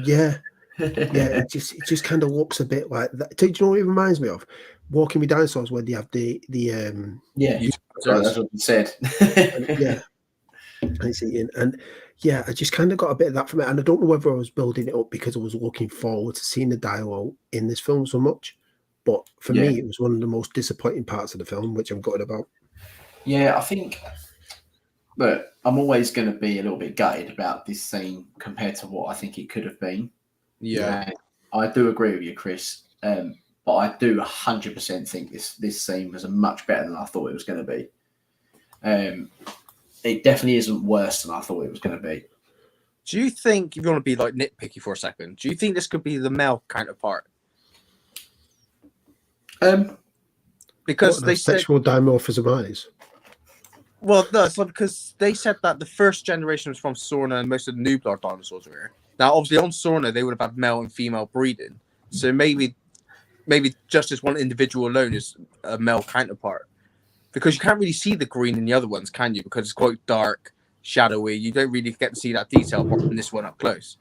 Speaker 4: Yeah. Yeah. It just kind of looks a bit like that. Do you know what it reminds me of? Walking with Dinosaurs, where they have the
Speaker 1: Yeah, that's what you said.
Speaker 4: yeah, and it's eating, and yeah, I just kind of got a bit of that from it, and I don't know whether I was building it up because I was looking forward to seeing the dialogue in this film so much, but for me, it was one of the most disappointing parts of the film, which I'm gutted about.
Speaker 1: Yeah, I think, but I'm always going to be a little bit gutted about this scene compared to what I think it could have been.
Speaker 3: Yeah,
Speaker 1: I do agree with you, Chris. But I do 100% think this scene was much better than I thought it was going to be. It definitely isn't worse than I thought it was going to be.
Speaker 3: Do you think, if you want to be like nitpicky for a second, do you think this could be the male counterpart? Because they said
Speaker 4: sexual dimorphism eyes.
Speaker 3: Well, no, it's like because they said that the first generation was from Sorna and most of the new blood dinosaurs were here. Now, obviously, on Sorna, they would have had male and female breeding. So maybe just as one individual alone is a male counterpart. Because you can't really see the green in the other ones, can you? Because it's quite dark, shadowy. You don't really get to see that detail apart from this one up close.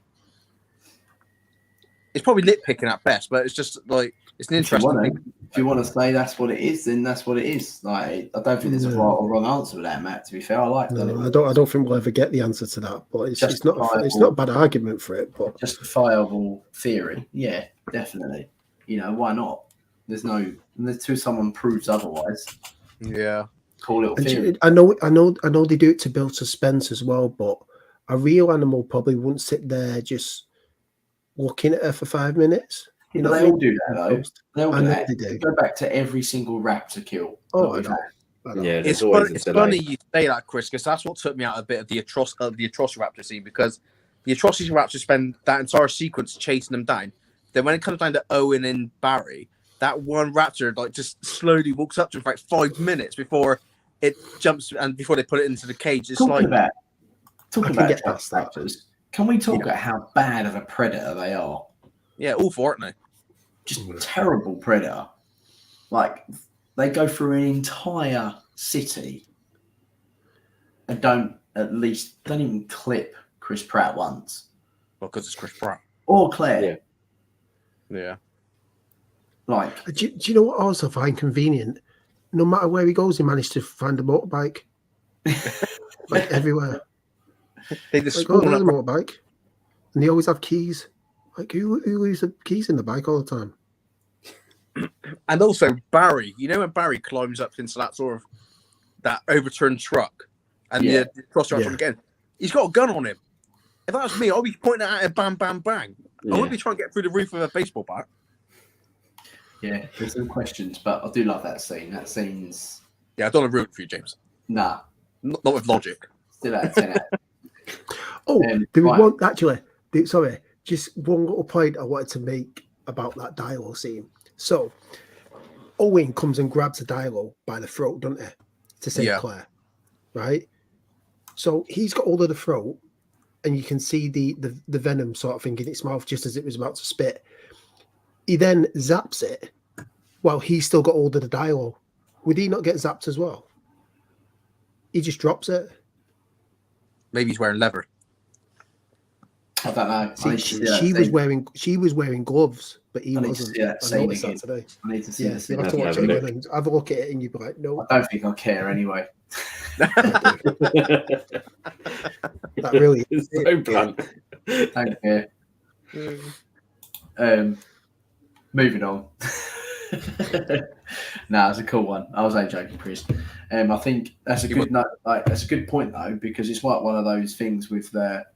Speaker 3: It's probably nitpicking at best, but it's just like, it's an interesting thing.
Speaker 1: If you want to say that's what it is, then that's what it is. Like, I don't think there's a right or wrong answer to that, Matt. To be fair, I like that.
Speaker 4: No, I don't think we'll ever get the answer to that. But it's not a bad argument for it. But
Speaker 1: justifiable theory, yeah, definitely. Why not? Until someone proves otherwise.
Speaker 3: Yeah,
Speaker 1: cool little theory.
Speaker 4: I know they do it to build suspense as well. But a real animal probably wouldn't sit there just looking at her for 5 minutes.
Speaker 1: They all do that though. They all do that.
Speaker 4: They do.
Speaker 1: Go back to every single raptor kill.
Speaker 4: Oh, I know.
Speaker 2: Yeah,
Speaker 3: it's funny you say that, Chris, because that's what took me out a bit of the Atrociraptor scene, because the Atrociraptor spend that entire sequence chasing them down. Then when it comes down to Owen and Barry, that one raptor like just slowly walks up to him for like 5 minutes before it jumps and before they put it into the cage. It's
Speaker 1: talking about
Speaker 4: raptors.
Speaker 1: Can we talk about how bad of a predator they are?
Speaker 3: Yeah, awful, aren't they?
Speaker 1: Just terrible predator. Like, they go through an entire city and don't even clip Chris Pratt once.
Speaker 3: Well, because it's Chris Pratt.
Speaker 1: Or Claire.
Speaker 3: Yeah.
Speaker 4: Like, do you know what I also find convenient? No matter where he goes, he managed to find a motorbike. Like, everywhere.
Speaker 3: They just
Speaker 4: there's a motorbike. And they always have keys. Like, who leaves the keys in the bike all the time?
Speaker 3: And also Barry, when Barry climbs up into that sort of that overturned truck and the crossroads again, he's got a gun on him. If that was me, I'd be pointing at it, bam, bam, bang. I wouldn't be trying to get through the roof with a baseball bat. Yeah,
Speaker 1: there's some questions, but I do love that scene. That scene's...
Speaker 3: Yeah, I don't want to ruin it for you, James.
Speaker 1: Nah.
Speaker 3: Not with logic.
Speaker 1: Still out of 10
Speaker 4: Oh, there was one, actually. Sorry, just one little point I wanted to make about that dialogue scene. So, Owen comes and grabs the dialogue by the throat, doesn't he? To save Claire, right? So, he's got hold of the throat, and you can see the venom sort of thing in its mouth just as it was about to spit. He then zaps it while he's still got hold of the dialogue. Would he not get zapped as well? He just drops it.
Speaker 3: Maybe he's wearing leather.
Speaker 1: I don't know.
Speaker 4: She was wearing gloves, but he wasn't.
Speaker 1: I noticed
Speaker 4: that today.
Speaker 1: I need to see this.
Speaker 4: You have to watch it again and have a look at it, and you'd be like, no.
Speaker 1: I don't think I care anyway.
Speaker 4: That really
Speaker 2: is so blunt.
Speaker 1: Don't care. Moving on. Nah, it's a cool one. I was only joking, Chris. I think that's a good note. That's a good point though, because it's like one of those things with the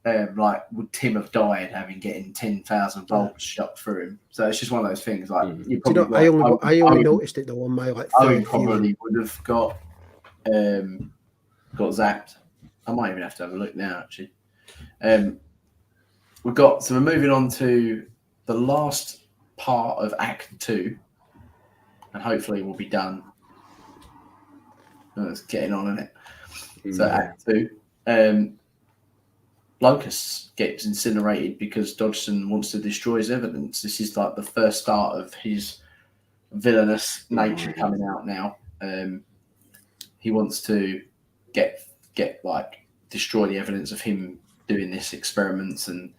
Speaker 1: would Tim have died having getting 10,000 volts shot through him? So it's just one of those things. Like
Speaker 4: I only noticed it though on my
Speaker 1: Owen probably would have got zapped. I might even have to have a look now. Actually, we're moving on to the last part of Act 2, and hopefully we'll be done. Oh, it's getting on, isn't it? So Act 2, Locust gets incinerated because Dodgson wants to destroy his evidence. This is like the first start of his villainous nature coming out now. He wants to get like destroy the evidence of him doing this experiments. And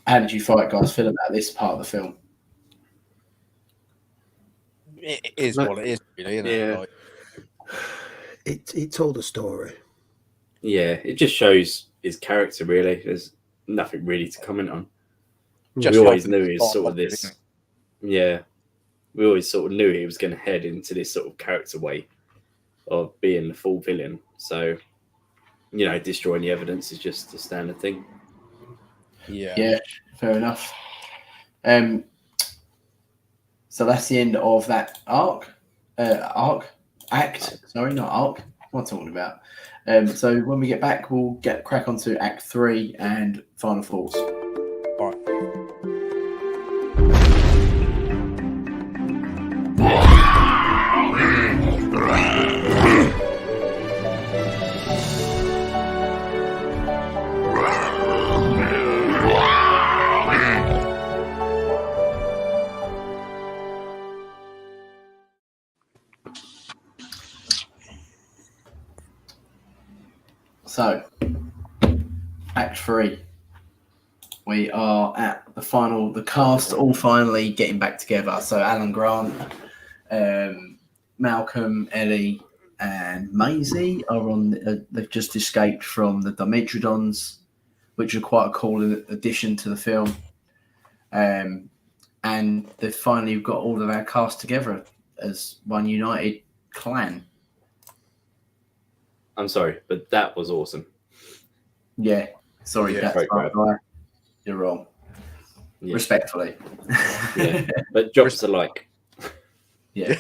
Speaker 1: how did you guys feel about this part of the film?
Speaker 3: It is what it is, really, isn't it? Like,
Speaker 4: it told a story.
Speaker 2: Yeah, it just shows his character, really. There's nothing really to comment on.
Speaker 3: just
Speaker 2: We always
Speaker 3: helping
Speaker 2: knew he was
Speaker 3: start
Speaker 2: sort of
Speaker 3: off with,
Speaker 2: this.
Speaker 3: isn't
Speaker 2: Yeah, we always sort of knew he was going to head into this sort of character way of being the full villain. So, destroying the evidence is just a standard thing.
Speaker 3: it?
Speaker 1: Yeah, fair enough. So that's the end of that act. Sorry, not arc. What am I talking about? So when we get back, we'll get crack onto Act 3 and final thoughts.
Speaker 3: All right.
Speaker 1: So, Act 3. We are at the cast all finally getting back together. So, Alan Grant, Malcolm, Ellie, and Maisie are they've just escaped from the Dimetrodons, which are quite a cool addition to the film. And they've finally got all of our cast together as one united clan.
Speaker 2: I'm sorry, but that was awesome.
Speaker 1: Yeah, sorry,
Speaker 3: Yeah,
Speaker 1: that's
Speaker 2: great.
Speaker 1: you're wrong.
Speaker 2: Yeah.
Speaker 1: Respectfully.
Speaker 2: Yeah, but drop us a like.
Speaker 1: Yeah.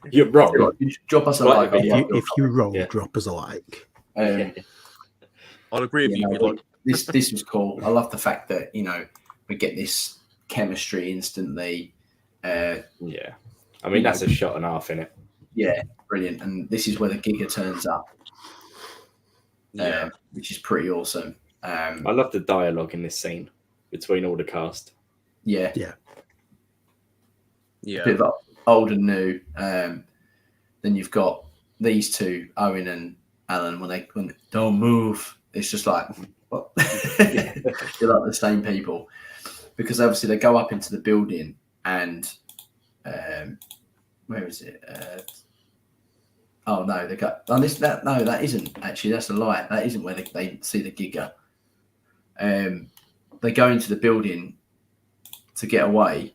Speaker 2: You're wrong.
Speaker 1: Drop us a
Speaker 2: Right,
Speaker 1: like.
Speaker 4: If you're wrong,
Speaker 2: Yeah.
Speaker 4: drop us a like.
Speaker 3: I'll agree with you. Like,
Speaker 1: This was cool. I love the fact that we get this chemistry instantly.
Speaker 2: Yeah, I mean that's a shot and a half in it.
Speaker 1: Yeah, brilliant. And this is where the Giga turns up, which is pretty awesome.
Speaker 2: I love the dialogue in this scene between all the cast.
Speaker 1: Yeah,
Speaker 3: yeah.
Speaker 1: bit of old and new. Then you've got these two, Owen and Alan, when they don't move. It's just like, what? They're like the same people, because obviously they go up into the building and where is it? Oh no, they got on this. That isn't actually. That's a lie. That isn't where they see the Giga. They go into the building to get away,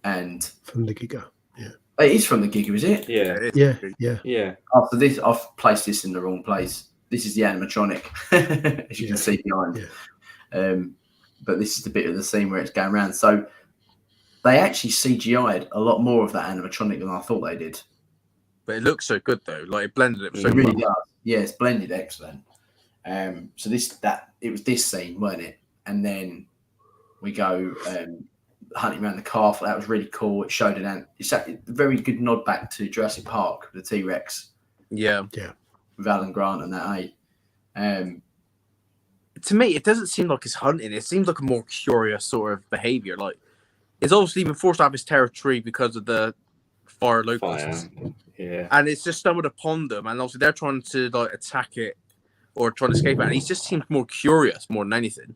Speaker 1: and
Speaker 4: From the Giga.
Speaker 1: it is from the Giga, is it?
Speaker 2: Yeah,
Speaker 4: Yeah.
Speaker 1: After this, I've placed this in the wrong place. This is the animatronic, as you can see behind.
Speaker 4: Yeah.
Speaker 1: But this is the bit of the scene where it's going around. So they actually CGI'd a lot more of that animatronic than I thought they did.
Speaker 3: But it looks so good though. Like it blended it so
Speaker 1: It really
Speaker 3: much.
Speaker 1: does. Yeah, it's blended excellent. So it was this scene, weren't it? And then we go hunting around the car. That was really cool. It showed it's a very good nod back to Jurassic Park, the T-Rex.
Speaker 3: Yeah.
Speaker 1: With Alan Grant and that,
Speaker 3: To me, it doesn't seem like it's hunting. It seems like a more curious sort of behavior. Like it's obviously been forced out of his territory because of the fire locusts.
Speaker 2: Yeah.
Speaker 3: And it's just stumbled upon them, and obviously they're trying to like attack it or trying to escape it. And he just seems more curious more than anything.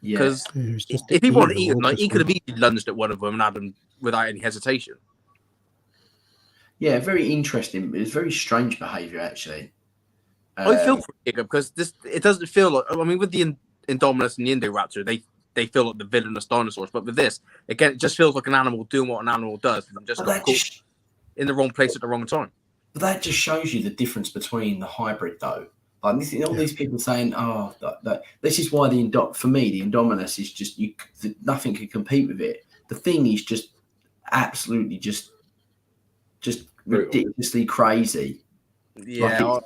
Speaker 1: Yeah.
Speaker 3: Because if he wanted to eat them, like he could have easily lunged at one of them and had them without any hesitation.
Speaker 1: Yeah, very interesting. It's very strange behaviour, actually.
Speaker 3: I feel for Giga because it doesn't feel like. I mean, with the Indominus and the Indoraptor, they feel like the villainous dinosaurs. But with this, again, it just feels like an animal doing what an animal does, and just got caught in the wrong place at the wrong time.
Speaker 1: But that just shows you the difference between the hybrid, though. Like these people saying, "Oh, this is why for me the Indominus is just nothing can compete with it." The thing is just absolutely just ridiculously crazy.
Speaker 3: Yeah,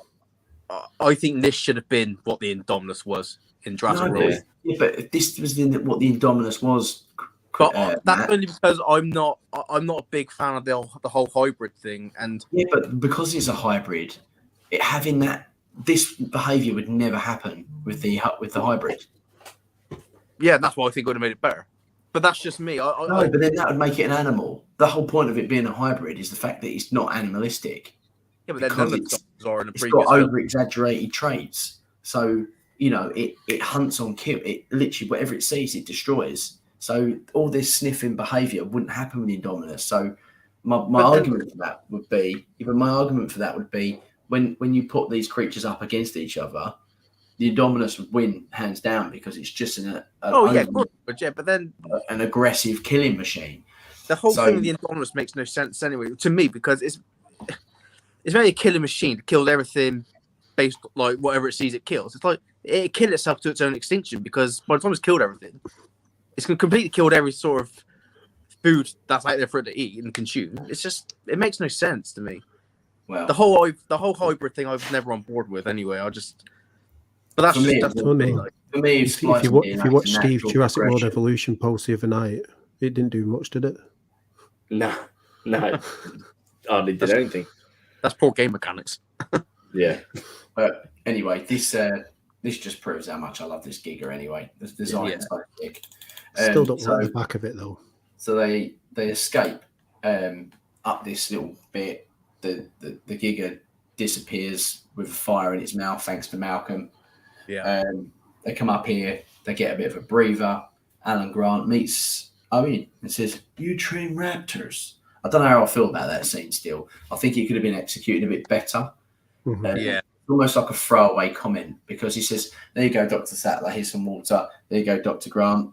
Speaker 3: I think this should have been what the Indominus was. in Jurassic
Speaker 1: No,
Speaker 3: World.
Speaker 1: but if this was what the Indominus was.
Speaker 3: But that's
Speaker 1: Matt.
Speaker 3: only because I'm not a big fan of the whole hybrid thing. And
Speaker 1: yeah, but because it's a hybrid, having this behaviour would never happen with the hybrid.
Speaker 3: yeah, that's why I think it would have made it better. But that's just me.
Speaker 1: But then that would make it an animal. The whole point of it being a hybrid is the fact that it's not animalistic.
Speaker 3: Yeah, but then none of the dinosaurs are in the
Speaker 1: It's
Speaker 3: previous
Speaker 1: got
Speaker 3: film.
Speaker 1: over-exaggerated traits. So, it hunts on kill. It literally, whatever it sees, it destroys. So all this sniffing behaviour wouldn't happen with the Indominus. So my argument for that would be, when you put these creatures up against each other, the Indominus would win hands down because it's just
Speaker 3: but then
Speaker 1: an aggressive killing machine.
Speaker 3: The whole thing with the Indominus makes no sense anyway to me, because it's very a killing machine. It killed everything based like whatever it sees it kills. It's like it killed itself to its own extinction, because by the time it's killed everything, it's completely killed every sort of food that's out there for it to eat and consume. It makes no sense to me.
Speaker 1: Well,
Speaker 3: the whole hybrid thing I was never on board with anyway. But that's
Speaker 4: for me.
Speaker 1: For me,
Speaker 4: If you watch Steve's Jurassic World Evolution post the other night, it didn't do much, did it?
Speaker 2: No, hardly did anything.
Speaker 3: That's poor game mechanics.
Speaker 2: Yeah,
Speaker 1: but anyway, this just proves how much I love this Giga. Anyway, the design is so big.
Speaker 4: Still don't like the back of it though.
Speaker 1: So they escape up this little bit. The Giga disappears with fire in its mouth, thanks to Malcolm.
Speaker 3: Yeah.
Speaker 1: They come up here. They get a bit of a breather. Alan Grant meets Owen and says, "You train raptors." I don't know how I feel about that scene still. I think it could have been executed a bit better.
Speaker 3: Yeah.
Speaker 1: Almost like a throwaway comment, because he says, "There you go, Dr. Sattler. Here's some water. There you go, Dr. Grant.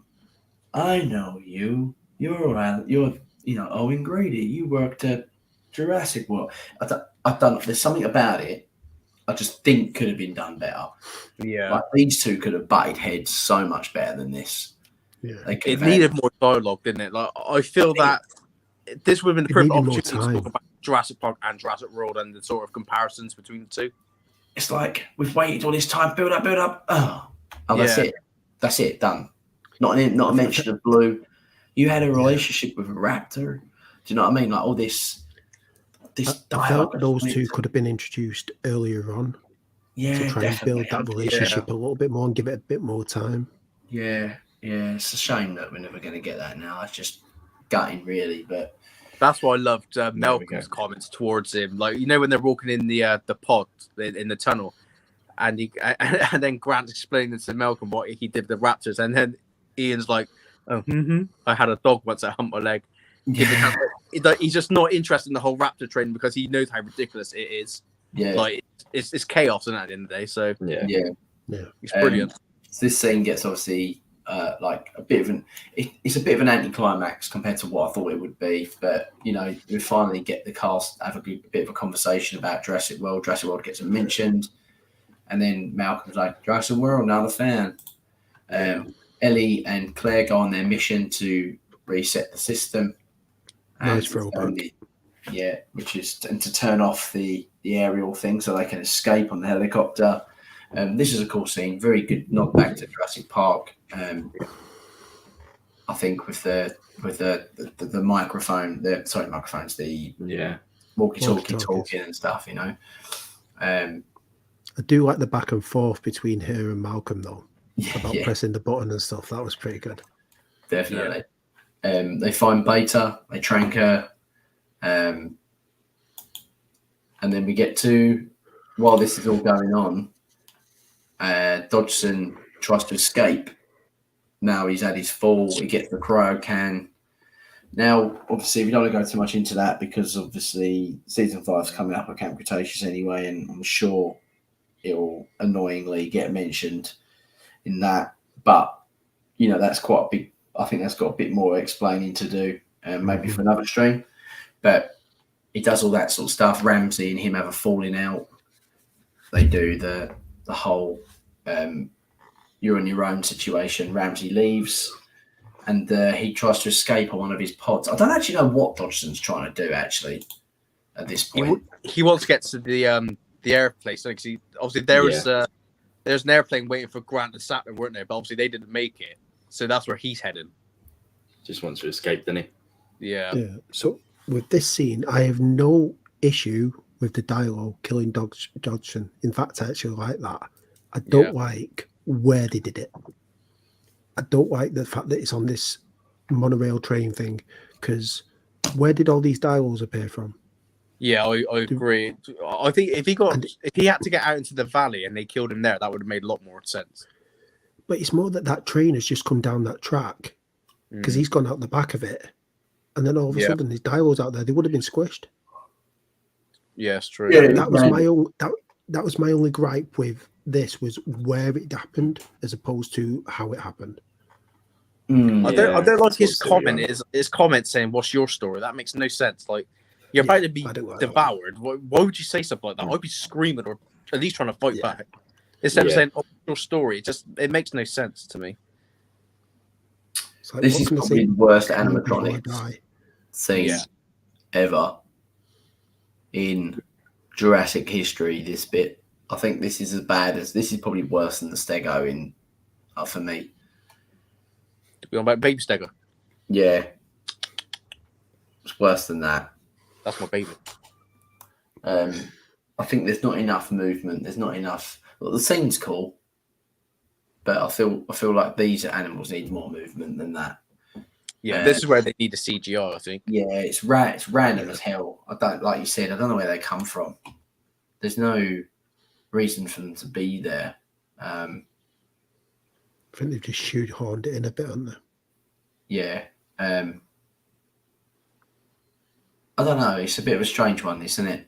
Speaker 1: I know you. You're Owen Grady. You worked at Jurassic World." There's something about it I just think could have been done better.
Speaker 3: Yeah.
Speaker 1: Like, these two could have butted heads so much better than this.
Speaker 4: Yeah.
Speaker 3: It needed more dialogue, didn't it? Like, I feel that this would have been the perfect opportunity to talk about Jurassic Park and Jurassic World and the sort of comparisons between the two.
Speaker 1: It's like, we've waited all this time, build up. Oh, that's it, done. Not a mention of Blue. You had a relationship with a raptor. Do you know what I mean? Like, all this.
Speaker 4: I felt those two could have been introduced earlier on.
Speaker 1: Yeah,
Speaker 4: to try and build that relationship a little bit more and give it a bit more time.
Speaker 1: Yeah. It's a shame that we're never going to get that now. It's just gutting, really. But
Speaker 3: that's why I loved Malcolm's comments towards him. Like, when they're walking in the pod in the tunnel, and then Grant explaining to Malcolm what he did with the raptors, and then Ian's like, "Oh, I had a dog once that humped my leg." Yeah. He's just not interested in the whole raptor training because he knows how ridiculous it is.
Speaker 1: Yeah,
Speaker 3: like it's chaos, and at the end of the day, so
Speaker 1: yeah,
Speaker 3: it's brilliant.
Speaker 1: So this scene gets obviously like a bit of it's a bit of an anticlimax compared to what I thought it would be, but we finally get the cast have a bit of a conversation about Jurassic World. Jurassic World gets mentioned, and then Malcolm's like, "Jurassic World, not a fan." Ellie and Claire go on their mission to reset the system.
Speaker 4: Nice throwback.
Speaker 1: Which is to turn off the aerial thing so they can escape on the helicopter. This is a cool scene, very good nod back to Jurassic Park. I think with the microphone, microphones, the walkie-talkie talking and stuff. I
Speaker 4: do like the back and forth between her and Malcolm though, about pressing the button and stuff. That was pretty good.
Speaker 1: Definitely. They find Beta, they trank her, and then we get to, while this is all going on, Dodgson tries to escape. Now he's had his fall, he gets the cryo can. Now, obviously, we don't want to go too much into that because obviously season 5 is coming up at Camp Cretaceous anyway, and I'm sure it'll annoyingly get mentioned in that. But, that's quite a big, I think that's got a bit more explaining to do, maybe for another stream. But he does all that sort of stuff. Ramsey and him have a falling out. They do the whole you're on your own situation. Ramsey leaves, and he tries to escape on one of his pods. I don't actually know what Dodgson's trying to do, actually, at this point.
Speaker 3: He wants to get to the air place. So obviously, there is there's an airplane waiting for Grant and Saturn, weren't there? But obviously they didn't make it, so that's where he's heading.
Speaker 2: Just wants to escape, doesn't he?
Speaker 3: Yeah.
Speaker 4: So with this scene, I have no issue with the dialogue killing Dodgson. In fact, I actually like that. I don't like where they did it. I don't like the fact that it's on this monorail train thing, because where did all these dialogues appear from?
Speaker 3: Yeah, I agree. I think if he had to get out into the valley and they killed him there, that would have made a lot more sense.
Speaker 4: But it's more that train has just come down that track because he's gone out the back of it, and then all of a sudden his dialogue's out there. They would have been squished.
Speaker 3: Yeah, it's true.
Speaker 1: Yeah,
Speaker 4: That was my own. That was my only gripe with this, was where it happened as opposed to how it happened.
Speaker 3: I don't like his comment. His comment saying, "What's your story?" That makes no sense. Like, you're about to be devoured. Why would you say something like that? I'd be screaming or at least trying to fight back. Instead of saying, "Oh, your story," it makes no sense to me.
Speaker 4: Like,
Speaker 1: this is probably the worst animatronic scene ever in Jurassic history. This bit, I think, this is probably worse than the Stego for me.
Speaker 3: We're on about Baby Stego.
Speaker 1: Yeah, it's worse than that.
Speaker 3: That's my baby.
Speaker 1: I think there's not enough movement. There's not enough. Well, the scene's cool, but I feel like these animals need more movement than that.
Speaker 3: Yeah, this is where they need the CGI, I think.
Speaker 1: Yeah, it's random as hell. I don't, like you said, I don't know where they come from. There's no reason for them to be there.
Speaker 4: I think they've just shoehorned it in a bit, haven't they?
Speaker 1: Yeah. I don't know. It's a bit of a strange one, isn't it?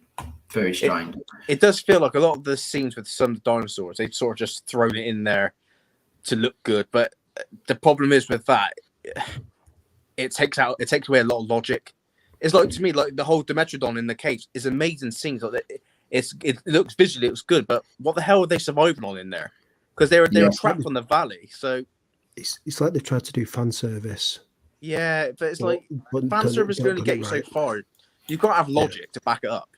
Speaker 1: Very strange.
Speaker 3: It does feel like a lot of the scenes with some of the dinosaurs, they've sort of just thrown it in there to look good. But the problem is with that, it takes away a lot of logic. It's like, to me, like the whole Dimetrodon in the caves is amazing scenes. Like it looks visually, it was good, but what the hell are they surviving on in there? Because they were trapped on the valley. So
Speaker 4: it's like they've tried to do fan service.
Speaker 3: Yeah, but it's like fan service can only get you so far. You've got to have logic to back it up.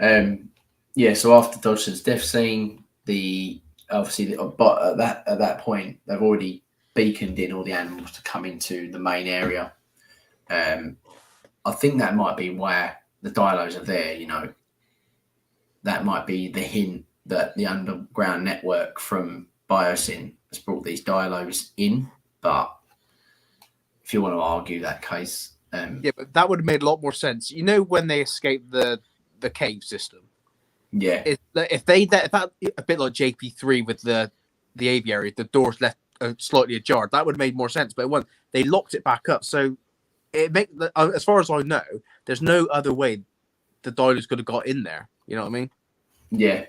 Speaker 1: So after Dodgson's death scene, but at that point they've already beaconed in all the animals to come into the main area. I think that might be why the dilos are there. You know, that might be the hint that the underground network from Biosyn has brought these dilos in. But if you want to argue that case,
Speaker 3: but that would have made a lot more sense. You know, when they escaped the cave system.
Speaker 1: Yeah.
Speaker 3: If that a bit like JP3 with the aviary, the doors left slightly ajar, that would have made more sense. But when they locked it back up, so as far as I know, there's no other way the dilos could have got in there. You know what I mean?
Speaker 1: Yeah.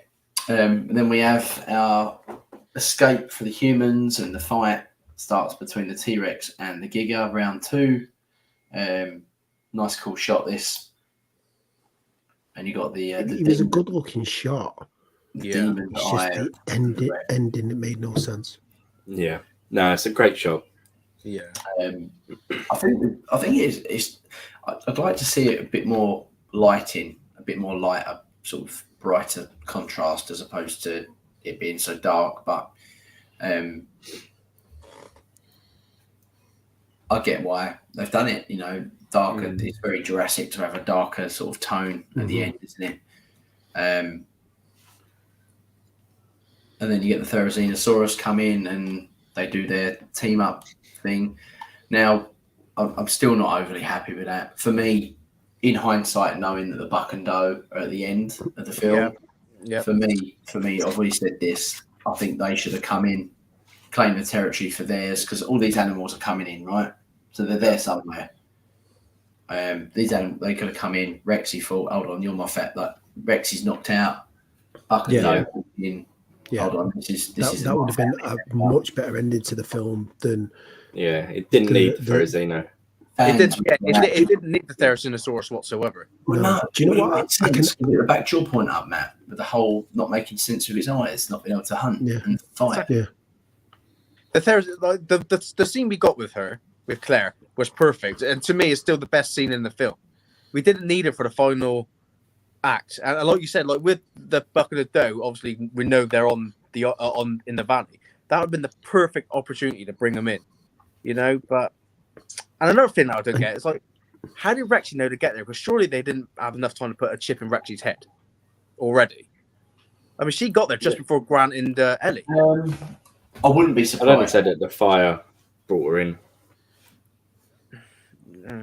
Speaker 1: And then we have our escape for the humans, and the fight starts between the T-Rex and the Giga. Round 2. Nice, cool shot. This. And you got the
Speaker 4: it was a good looking shot.
Speaker 1: Yeah,
Speaker 4: it's just the ending. It made no sense.
Speaker 2: Yeah, no, it's a great shot.
Speaker 3: Yeah,
Speaker 1: I think it's. I'd like to see it a bit more lighting, a bit more lighter, sort of brighter contrast as opposed to it being so dark. But I get why they've done it. You know, darker. It's very Jurassic to have a darker sort of tone at the end, isn't it? And then you get the Therizinosaurus come in and they do their team up thing. Now, I'm still not overly happy with that. For me, in hindsight, knowing that the Buck and Doe are at the end of the film, for me, I've already said this. I think they should have come in, claimed the territory for theirs, because all these animals are coming in, right? So they're there somewhere. These animals, they could have come in. Rexy thought, "Hold on, you're my fat." Like Rexy's knocked out. Buck and Doe in.
Speaker 4: Yeah.
Speaker 1: Hold on,
Speaker 4: that would have been a much better ending to the film than.
Speaker 2: Yeah, it didn't need the Therizino.
Speaker 3: It didn't need the Therizinosaurus whatsoever.
Speaker 1: No.
Speaker 4: Do you know what?
Speaker 1: I can back your point up, Matt, with the whole not making sense of its eyes, not being able to hunt and fight.
Speaker 4: Yeah.
Speaker 3: The scene we got with Claire, was perfect, and to me, it's still the best scene in the film. We didn't need it for the final act. And like you said, like with the bucket of dough, obviously we know they're on the on in the valley. That would have been the perfect opportunity to bring them in, you know. But and another thing that I don't get is like, how did Rexy know to get there? Because surely they didn't have enough time to put a chip in Rexy's head already. I mean, she got there just before Grant and Ellie.
Speaker 1: I wouldn't be
Speaker 2: I
Speaker 1: surprised.
Speaker 2: only said that the fire brought her in.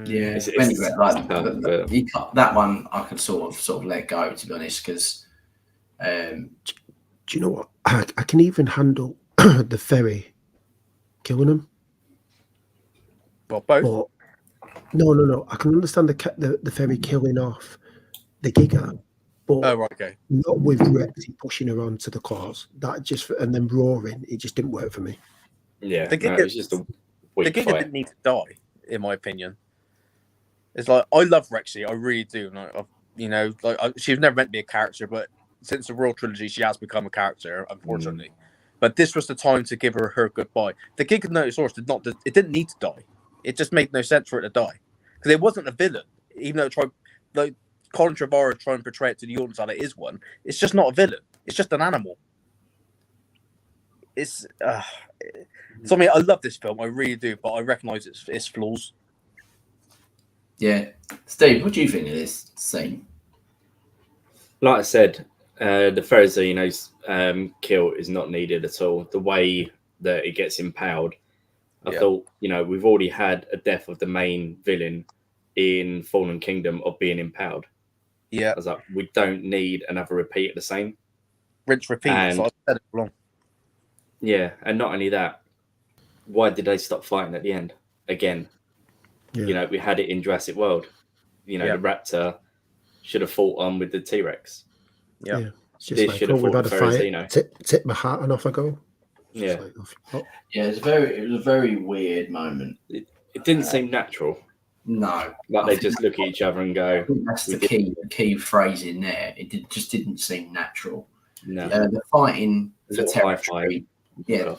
Speaker 1: Yeah,
Speaker 2: It's
Speaker 1: anyway, like,
Speaker 2: but
Speaker 1: that one I could sort of let go, to be honest, because
Speaker 4: Do you know what? I can even handle the ferry killing him.
Speaker 3: Well, both.
Speaker 4: But no. I can understand the ferry killing off the Giga, but
Speaker 3: Oh, right, okay.
Speaker 4: not with Rexy pushing her onto the cars. That just and then roaring, it just didn't work for me.
Speaker 2: yeah,
Speaker 3: The Giga,
Speaker 2: it was just a
Speaker 3: the
Speaker 2: weak
Speaker 3: Giga
Speaker 2: fight.
Speaker 3: didn't need to die, in my opinion. It's like I love Rexy, I really do. Like, she was never meant to be a character, but since the Royal Trilogy, she has become a character, unfortunately. But this was the time to give her goodbye. The Giga Notosaurus it didn't need to die. It just made no sense for it to die because it wasn't a villain, even though it tried, like Colin Trevorrow tried and portray it to the audience that it is one. It's just not a villain. It's just an animal. It's something I love this film, I really do, but I recognise its flaws.
Speaker 1: yeah. Steve, what do you think of this scene?
Speaker 2: Like I said, the Ferrazino's kill is not needed at all. The way that it gets impaled, I thought, we've already had a death of the main villain in Fallen Kingdom of being impaled.
Speaker 3: Yeah,
Speaker 2: I was like, we don't need another repeat of the same.
Speaker 3: Rinse, repeat.
Speaker 2: And,
Speaker 3: I've said it wrong.
Speaker 2: Yeah, and not only that, why did they stop fighting at the end again?
Speaker 4: Yeah.
Speaker 2: We had it in Jurassic World. The raptor should have fought on with the T-Rex.
Speaker 3: Yeah.
Speaker 4: It's just
Speaker 2: This
Speaker 4: like,
Speaker 2: should have
Speaker 4: we've
Speaker 2: fought
Speaker 4: had a
Speaker 2: Ferrazino.
Speaker 4: fight. Tip my hat and off I go.
Speaker 2: Yeah.
Speaker 1: Yeah, it was a very weird moment.
Speaker 2: It didn't seem natural.
Speaker 1: No,
Speaker 2: Like they just look at each other and go.
Speaker 1: I think that's the key phrase in there. It just didn't seem natural.
Speaker 2: No.
Speaker 1: The fighting for territory. Yeah,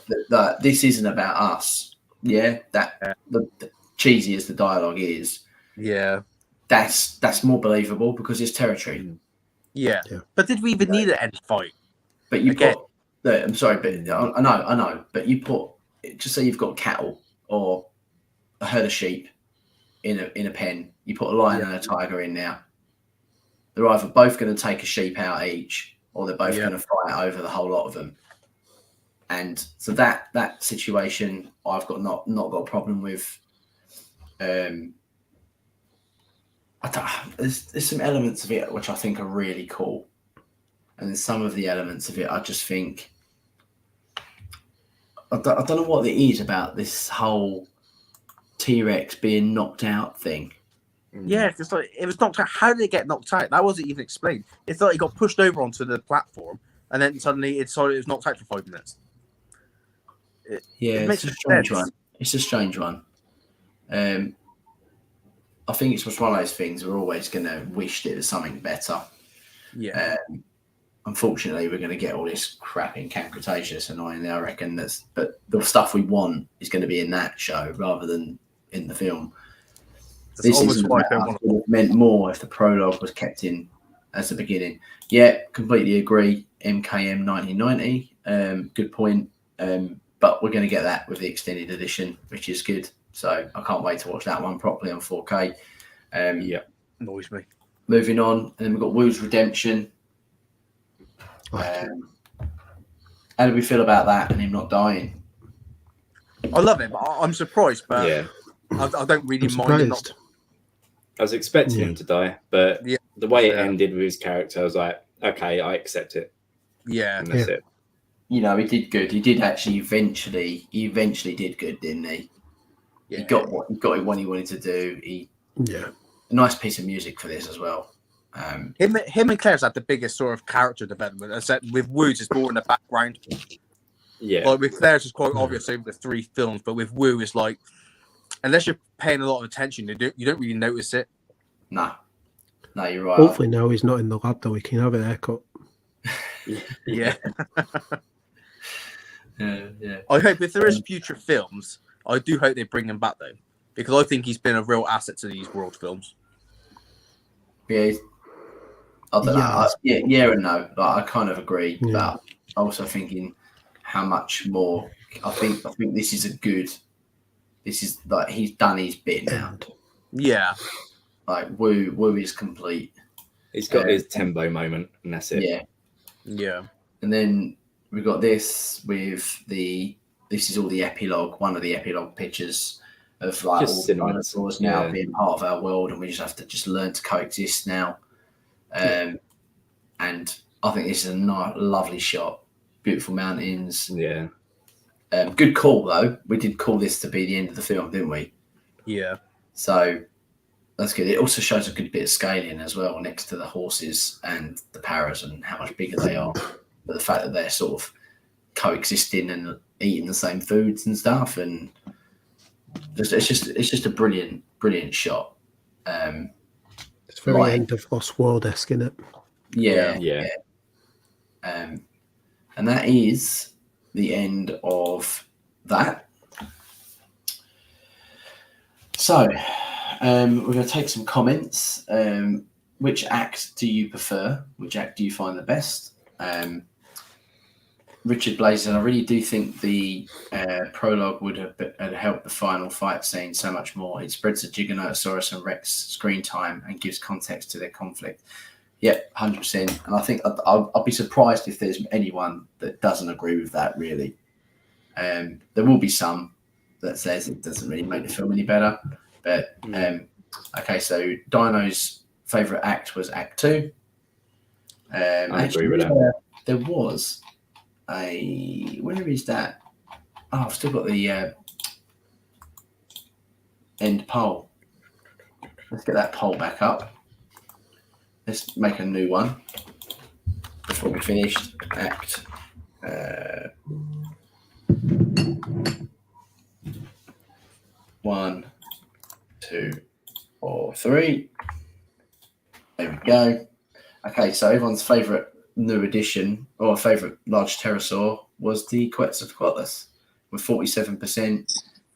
Speaker 1: this isn't about us. Yeah, the cheesy as the dialogue is.
Speaker 3: Yeah,
Speaker 1: that's more believable because it's territory.
Speaker 3: Yeah. But did we even need an end fight?
Speaker 1: But you put. I'm sorry, but I know. But you put, just say you've got cattle or a herd of sheep in a pen. You put a lion and a tiger in there. They're either both going to take a sheep out each, or they're both going to fight over the whole lot of them. And so that situation, I've got not got a problem with. There's some elements of it which I think are really cool, and then some of the elements of it I just think I don't know what it is about this whole T-Rex being knocked out thing.
Speaker 3: Yeah, it's like it was knocked out. How did it get knocked out? That wasn't even explained. It's like it got pushed over onto the platform, and then suddenly it was knocked out for 5 minutes.
Speaker 1: It's a strange one. It's a strange one. I think it's just one of those things we're always going to wish there was something better.
Speaker 3: Yeah.
Speaker 1: Unfortunately, we're going to get all this crap in Camp Cretaceous, annoyingly, I reckon. But the stuff we want is going to be in that show rather than in the film. This is would have meant more if the prologue was kept in as the beginning. Yeah, completely agree. MKM 1990. Good point. But we're going to get that with the extended edition, which is good. So I can't wait to watch that one properly on 4K.
Speaker 3: Annoys me.
Speaker 1: Moving on, and then we've got Wu's Redemption. How do we feel about that and him not dying?
Speaker 3: I love him. I'm surprised, but I don't really mind him not.
Speaker 2: I was expecting him to die, but the way it ended with his character, I was like, okay, I accept it.
Speaker 3: Yeah.
Speaker 2: And that's it.
Speaker 1: He did good. He did actually eventually did good, didn't he? Yeah. He got what he wanted to do. A nice piece of music for this as well.
Speaker 3: Him and Claire's had the biggest sort of character development. Except with Wu's, it's more in the background.
Speaker 2: Yeah.
Speaker 3: Like with Claire's, it's quite obvious over the 3 films, but with Wu, it's like unless you're paying a lot of attention, you don't really notice it.
Speaker 1: No, you're right.
Speaker 4: Hopefully now he's not in the lab, though. He can have a haircut.
Speaker 3: Yeah.
Speaker 1: Yeah.
Speaker 3: I hope if there is future films, I do hope they bring him back though, because I think he's been a real asset to these world films.
Speaker 1: Yeah, I don't know.
Speaker 4: Yeah.
Speaker 1: Yeah and no. Like, I kind of agree,
Speaker 4: Yeah.
Speaker 1: but also thinking how much more. I think this is a good. This is like he's done his bit now.
Speaker 4: And
Speaker 3: Yeah.
Speaker 1: Like Woo is complete.
Speaker 2: He's got his Tembo moment, and that's it.
Speaker 1: Yeah.
Speaker 3: Yeah.
Speaker 1: And then we got this with this is all the epilogue, one of the epilogue pictures of like
Speaker 2: Just
Speaker 1: all the
Speaker 2: cinemas,
Speaker 1: dinosaurs now
Speaker 2: yeah.
Speaker 1: being part of our world, and we just have to just learn to coexist now. And I think this is a nice, lovely shot. Beautiful mountains.
Speaker 2: Yeah.
Speaker 1: Good call though. We did call this to be the end of the film, didn't we?
Speaker 3: Yeah.
Speaker 1: So that's good. It also shows a good bit of scaling as well next to the horses and the parrots and how much bigger they are. But the fact that they're sort of coexisting and eating the same foods and stuff, and it's just a brilliant shot.
Speaker 4: it's very end of Lost World-esque, isn't it?
Speaker 1: Yeah. And that is the end of that. So we're going to take some comments. Which act do you prefer? Which act do you find the best? Richard Blazer, I really do think the prologue would have helped the final fight scene so much more. It spreads the Giganotosaurus and Rex screen time and gives context to their conflict. Yep, 100%. And I think I'll be surprised if there's anyone that doesn't agree with that, really. There will be some that says it doesn't really make the film any better. But, okay, so Dino's favourite act was Act 2.
Speaker 2: I agree with that.
Speaker 1: There was where is that? Oh, I've still got the end poll. Let's get that poll back up. Let's make a new one before we finished. Act 1, 2, or 3. There we go. Okay, so everyone's favourite new addition or favourite large pterosaur was the Quetzalcoatlus with 47%,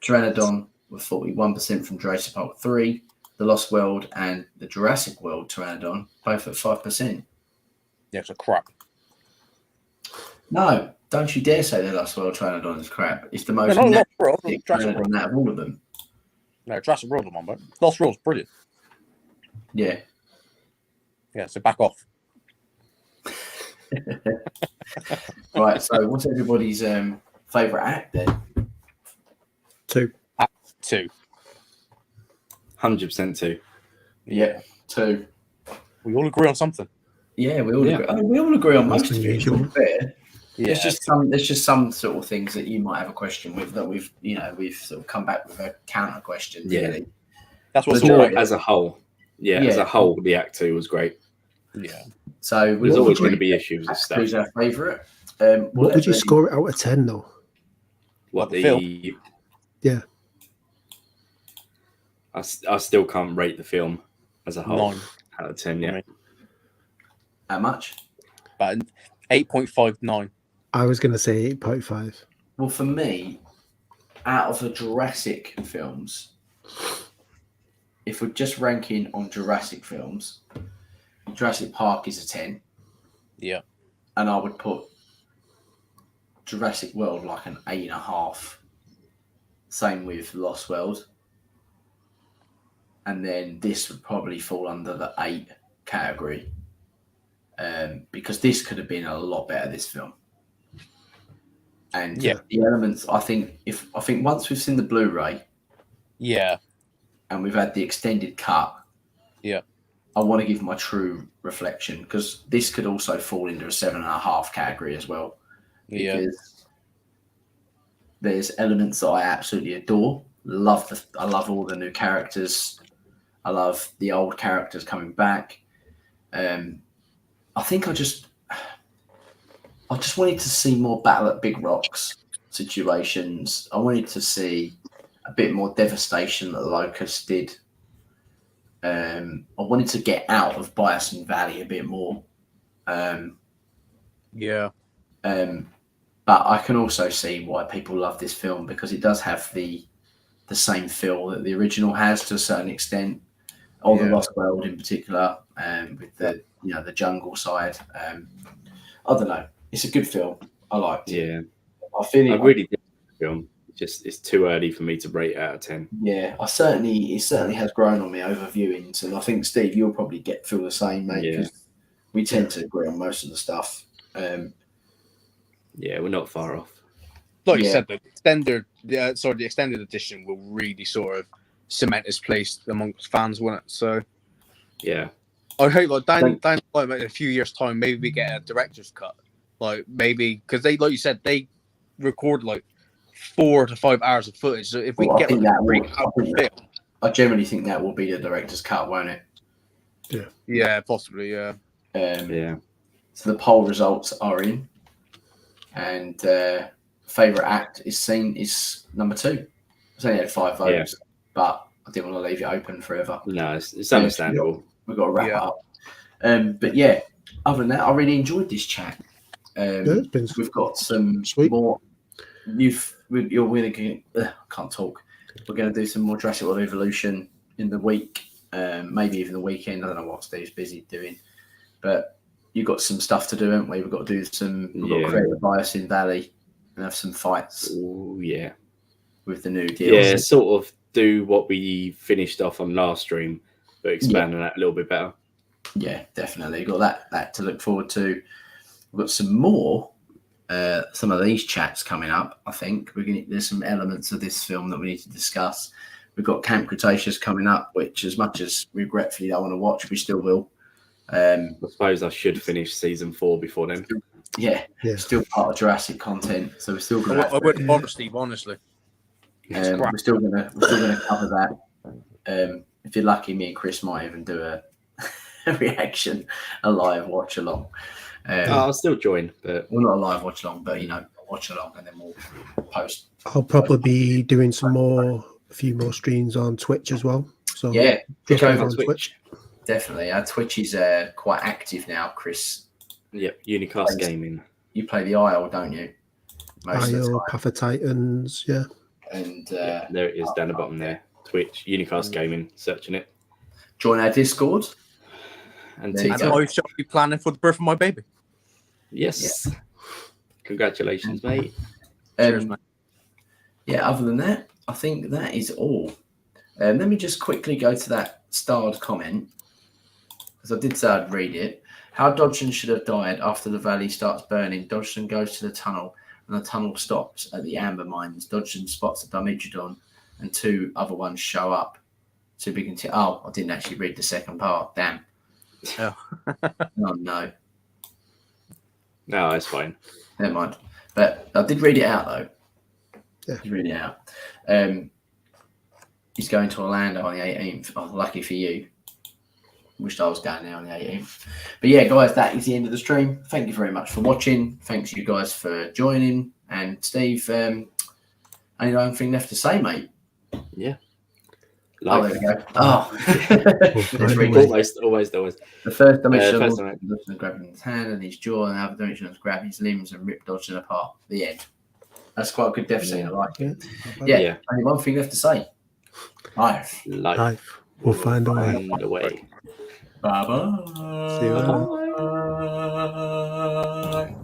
Speaker 1: Pteranodon with 41% from Jurassic Park 3, The Lost World and the Jurassic World Pteranodon both at 5%.
Speaker 3: Yeah, it's a crap.
Speaker 1: No, don't you dare say The Lost World Pteranodon is crap. It's the most
Speaker 3: Lost World,
Speaker 1: Pteranodon out of all of them.
Speaker 3: No, Jurassic World one, but Lost World's brilliant.
Speaker 1: Yeah.
Speaker 3: Yeah, so back off.
Speaker 1: Right, so what's everybody's favourite act then?
Speaker 4: 2.
Speaker 3: Act 2.
Speaker 2: 100% 2.
Speaker 1: Yeah, 2.
Speaker 3: We all agree on something.
Speaker 1: Yeah, we all agree. I mean, we all agree on most of it.
Speaker 4: unusual.
Speaker 1: To be fair.
Speaker 3: Yeah,
Speaker 1: There's just some sort of things that you might have a question with that we've sort of come back with a counter question.
Speaker 2: Yeah.
Speaker 1: Really.
Speaker 3: that's what's
Speaker 2: More
Speaker 3: all
Speaker 2: as a whole. Yeah, as a whole, the Act 2 was great.
Speaker 3: Yeah.
Speaker 1: So
Speaker 2: There's always going to be issues with stuff.
Speaker 1: Who's our favourite?
Speaker 4: What would you score it out of 10 though?
Speaker 2: What
Speaker 3: the
Speaker 2: the
Speaker 4: Yeah.
Speaker 2: I still can't rate the film as a whole
Speaker 3: 9.
Speaker 2: out of 10. Yeah,
Speaker 1: How much?
Speaker 3: But 8.59.
Speaker 4: I was going to say 8.5.
Speaker 1: Well, for me, out of the Jurassic films, if we're just ranking on Jurassic films, Jurassic Park is a 10.
Speaker 3: Yeah.
Speaker 1: And I would put Jurassic World like an 8.5. Same with Lost World. And then this would probably fall under the 8 category. Because this could have been a lot better, this film. And
Speaker 3: Yeah.
Speaker 1: the elements, I think once we've seen the Blu-ray,
Speaker 3: Yeah.
Speaker 1: and we've had the extended cut,
Speaker 3: Yeah.
Speaker 1: I want to give my true reflection, because this could also fall into a 7.5 category as well.
Speaker 3: Yeah.
Speaker 1: Because there's elements that I absolutely adore. I love all the new characters. I love the old characters coming back. I think I just wanted to see more battle at Big Rocks situations. I wanted to see a bit more devastation that the Locust did. I wanted to get out of Bison Valley a bit more.
Speaker 3: Yeah.
Speaker 1: But I can also see why people love this film, because it does have the same feel that the original has to a certain extent. or the Lost World in particular, with the the jungle side. I don't know. It's a good film. I liked it.
Speaker 2: Yeah,
Speaker 1: I feel
Speaker 2: I really did the film. It's too early for me to rate it out of 10.
Speaker 1: Yeah, it certainly has grown on me over viewings, and I think Steve, you'll probably feel the same, mate, because we tend to agree on most of the stuff.
Speaker 2: Yeah, we're not far off.
Speaker 3: Like you said, the extended edition will really sort of cement its place amongst fans, won't it? So
Speaker 2: yeah,
Speaker 3: I hope like down the line, in a few years' time, maybe we get a director's cut. Like maybe because they, like you said, they record like 4 to 5 hours of footage. So if we get like a 3-hour film,
Speaker 1: I generally think that will be the director's cut, won't it?
Speaker 3: Yeah, possibly. Yeah.
Speaker 1: So the poll results are in, and favourite act is number 2. It's only had 5 votes, but I didn't want to leave it open forever.
Speaker 2: No, it's understandable.
Speaker 1: We've got to wrap it up. But other than that, I really enjoyed this chat. We've got some more. I can't talk. We're going to do some more Jurassic World Evolution in the week, maybe even the weekend. I don't know what Steve's busy doing, but you've got some stuff to do, haven't we? We've got to do some. We've got to create a bias in Valley and have some fights.
Speaker 2: Oh yeah,
Speaker 1: with the new deal.
Speaker 2: Yeah, sort of do what we finished off on last stream, but expand on that a little bit better.
Speaker 1: Yeah, definitely. Got that to look forward to. We've got some more. Some of these chats coming up. I think there's some elements of this film that we need to discuss. We've got Camp Cretaceous coming up, which, as much as regretfully I want to watch, we still will. I
Speaker 2: suppose I should finish season 4 before then.
Speaker 1: Yeah. Still part of Jurassic content, so we're still going to.
Speaker 3: I wouldn't bother, Steve. Honestly,
Speaker 1: we're still going to cover that. If you're lucky, me and Chris might even do a reaction, a live watch along.
Speaker 2: I'll still join, but
Speaker 1: well, not a live watch along, but watch along, and then we'll post.
Speaker 4: I'll probably be doing a few more streams on Twitch as well. So
Speaker 1: click over on Twitch. Definitely, our Twitch is quite active now, Chris.
Speaker 2: Yep, Unicast Gaming.
Speaker 1: You play the Isle, don't you?
Speaker 4: Isle, Path of Titans, yeah.
Speaker 1: And
Speaker 2: there it is down the bottom there. Twitch, Unicast Gaming, searching it.
Speaker 1: Join our Discord.
Speaker 3: And I shall be planning for the birth of my baby.
Speaker 2: Yes. Yeah. Congratulations, mate.
Speaker 3: Cheers, mate.
Speaker 1: Yeah, other than that, I think that is all. Let me just quickly go to that starred comment, because I did say I'd read it. How Dodgson should have died after the valley starts burning. Dodgson goes to the tunnel, and the tunnel stops at the amber mines. Dodgson spots a Dimetrodon, and 2 other ones show up. So we can I didn't actually read the second part. Damn.
Speaker 3: Oh.
Speaker 1: Oh no.
Speaker 2: No, it's fine.
Speaker 1: Never mind. But I did read it out though.
Speaker 4: Yeah.
Speaker 1: I did read it out. He's going to Orlando on the 18th. Oh, lucky for you. Wished I was going there on the 18th. But yeah, guys, that is the end of the stream. Thank you very much for watching. Thanks you guys for joining. And Steve, only one thing left to say, mate.
Speaker 2: Yeah.
Speaker 1: There we go. Oh,
Speaker 2: always.
Speaker 1: The first dimension is grabbing his hand and his jaw, and the other dimension is grabbing his limbs and rip Dodgson apart. The end. That's quite a good death scene. I like it. Yeah. Only one thing left to say. Life.
Speaker 4: We'll find a way.
Speaker 1: Bye bye.
Speaker 4: See you later.
Speaker 1: Bye.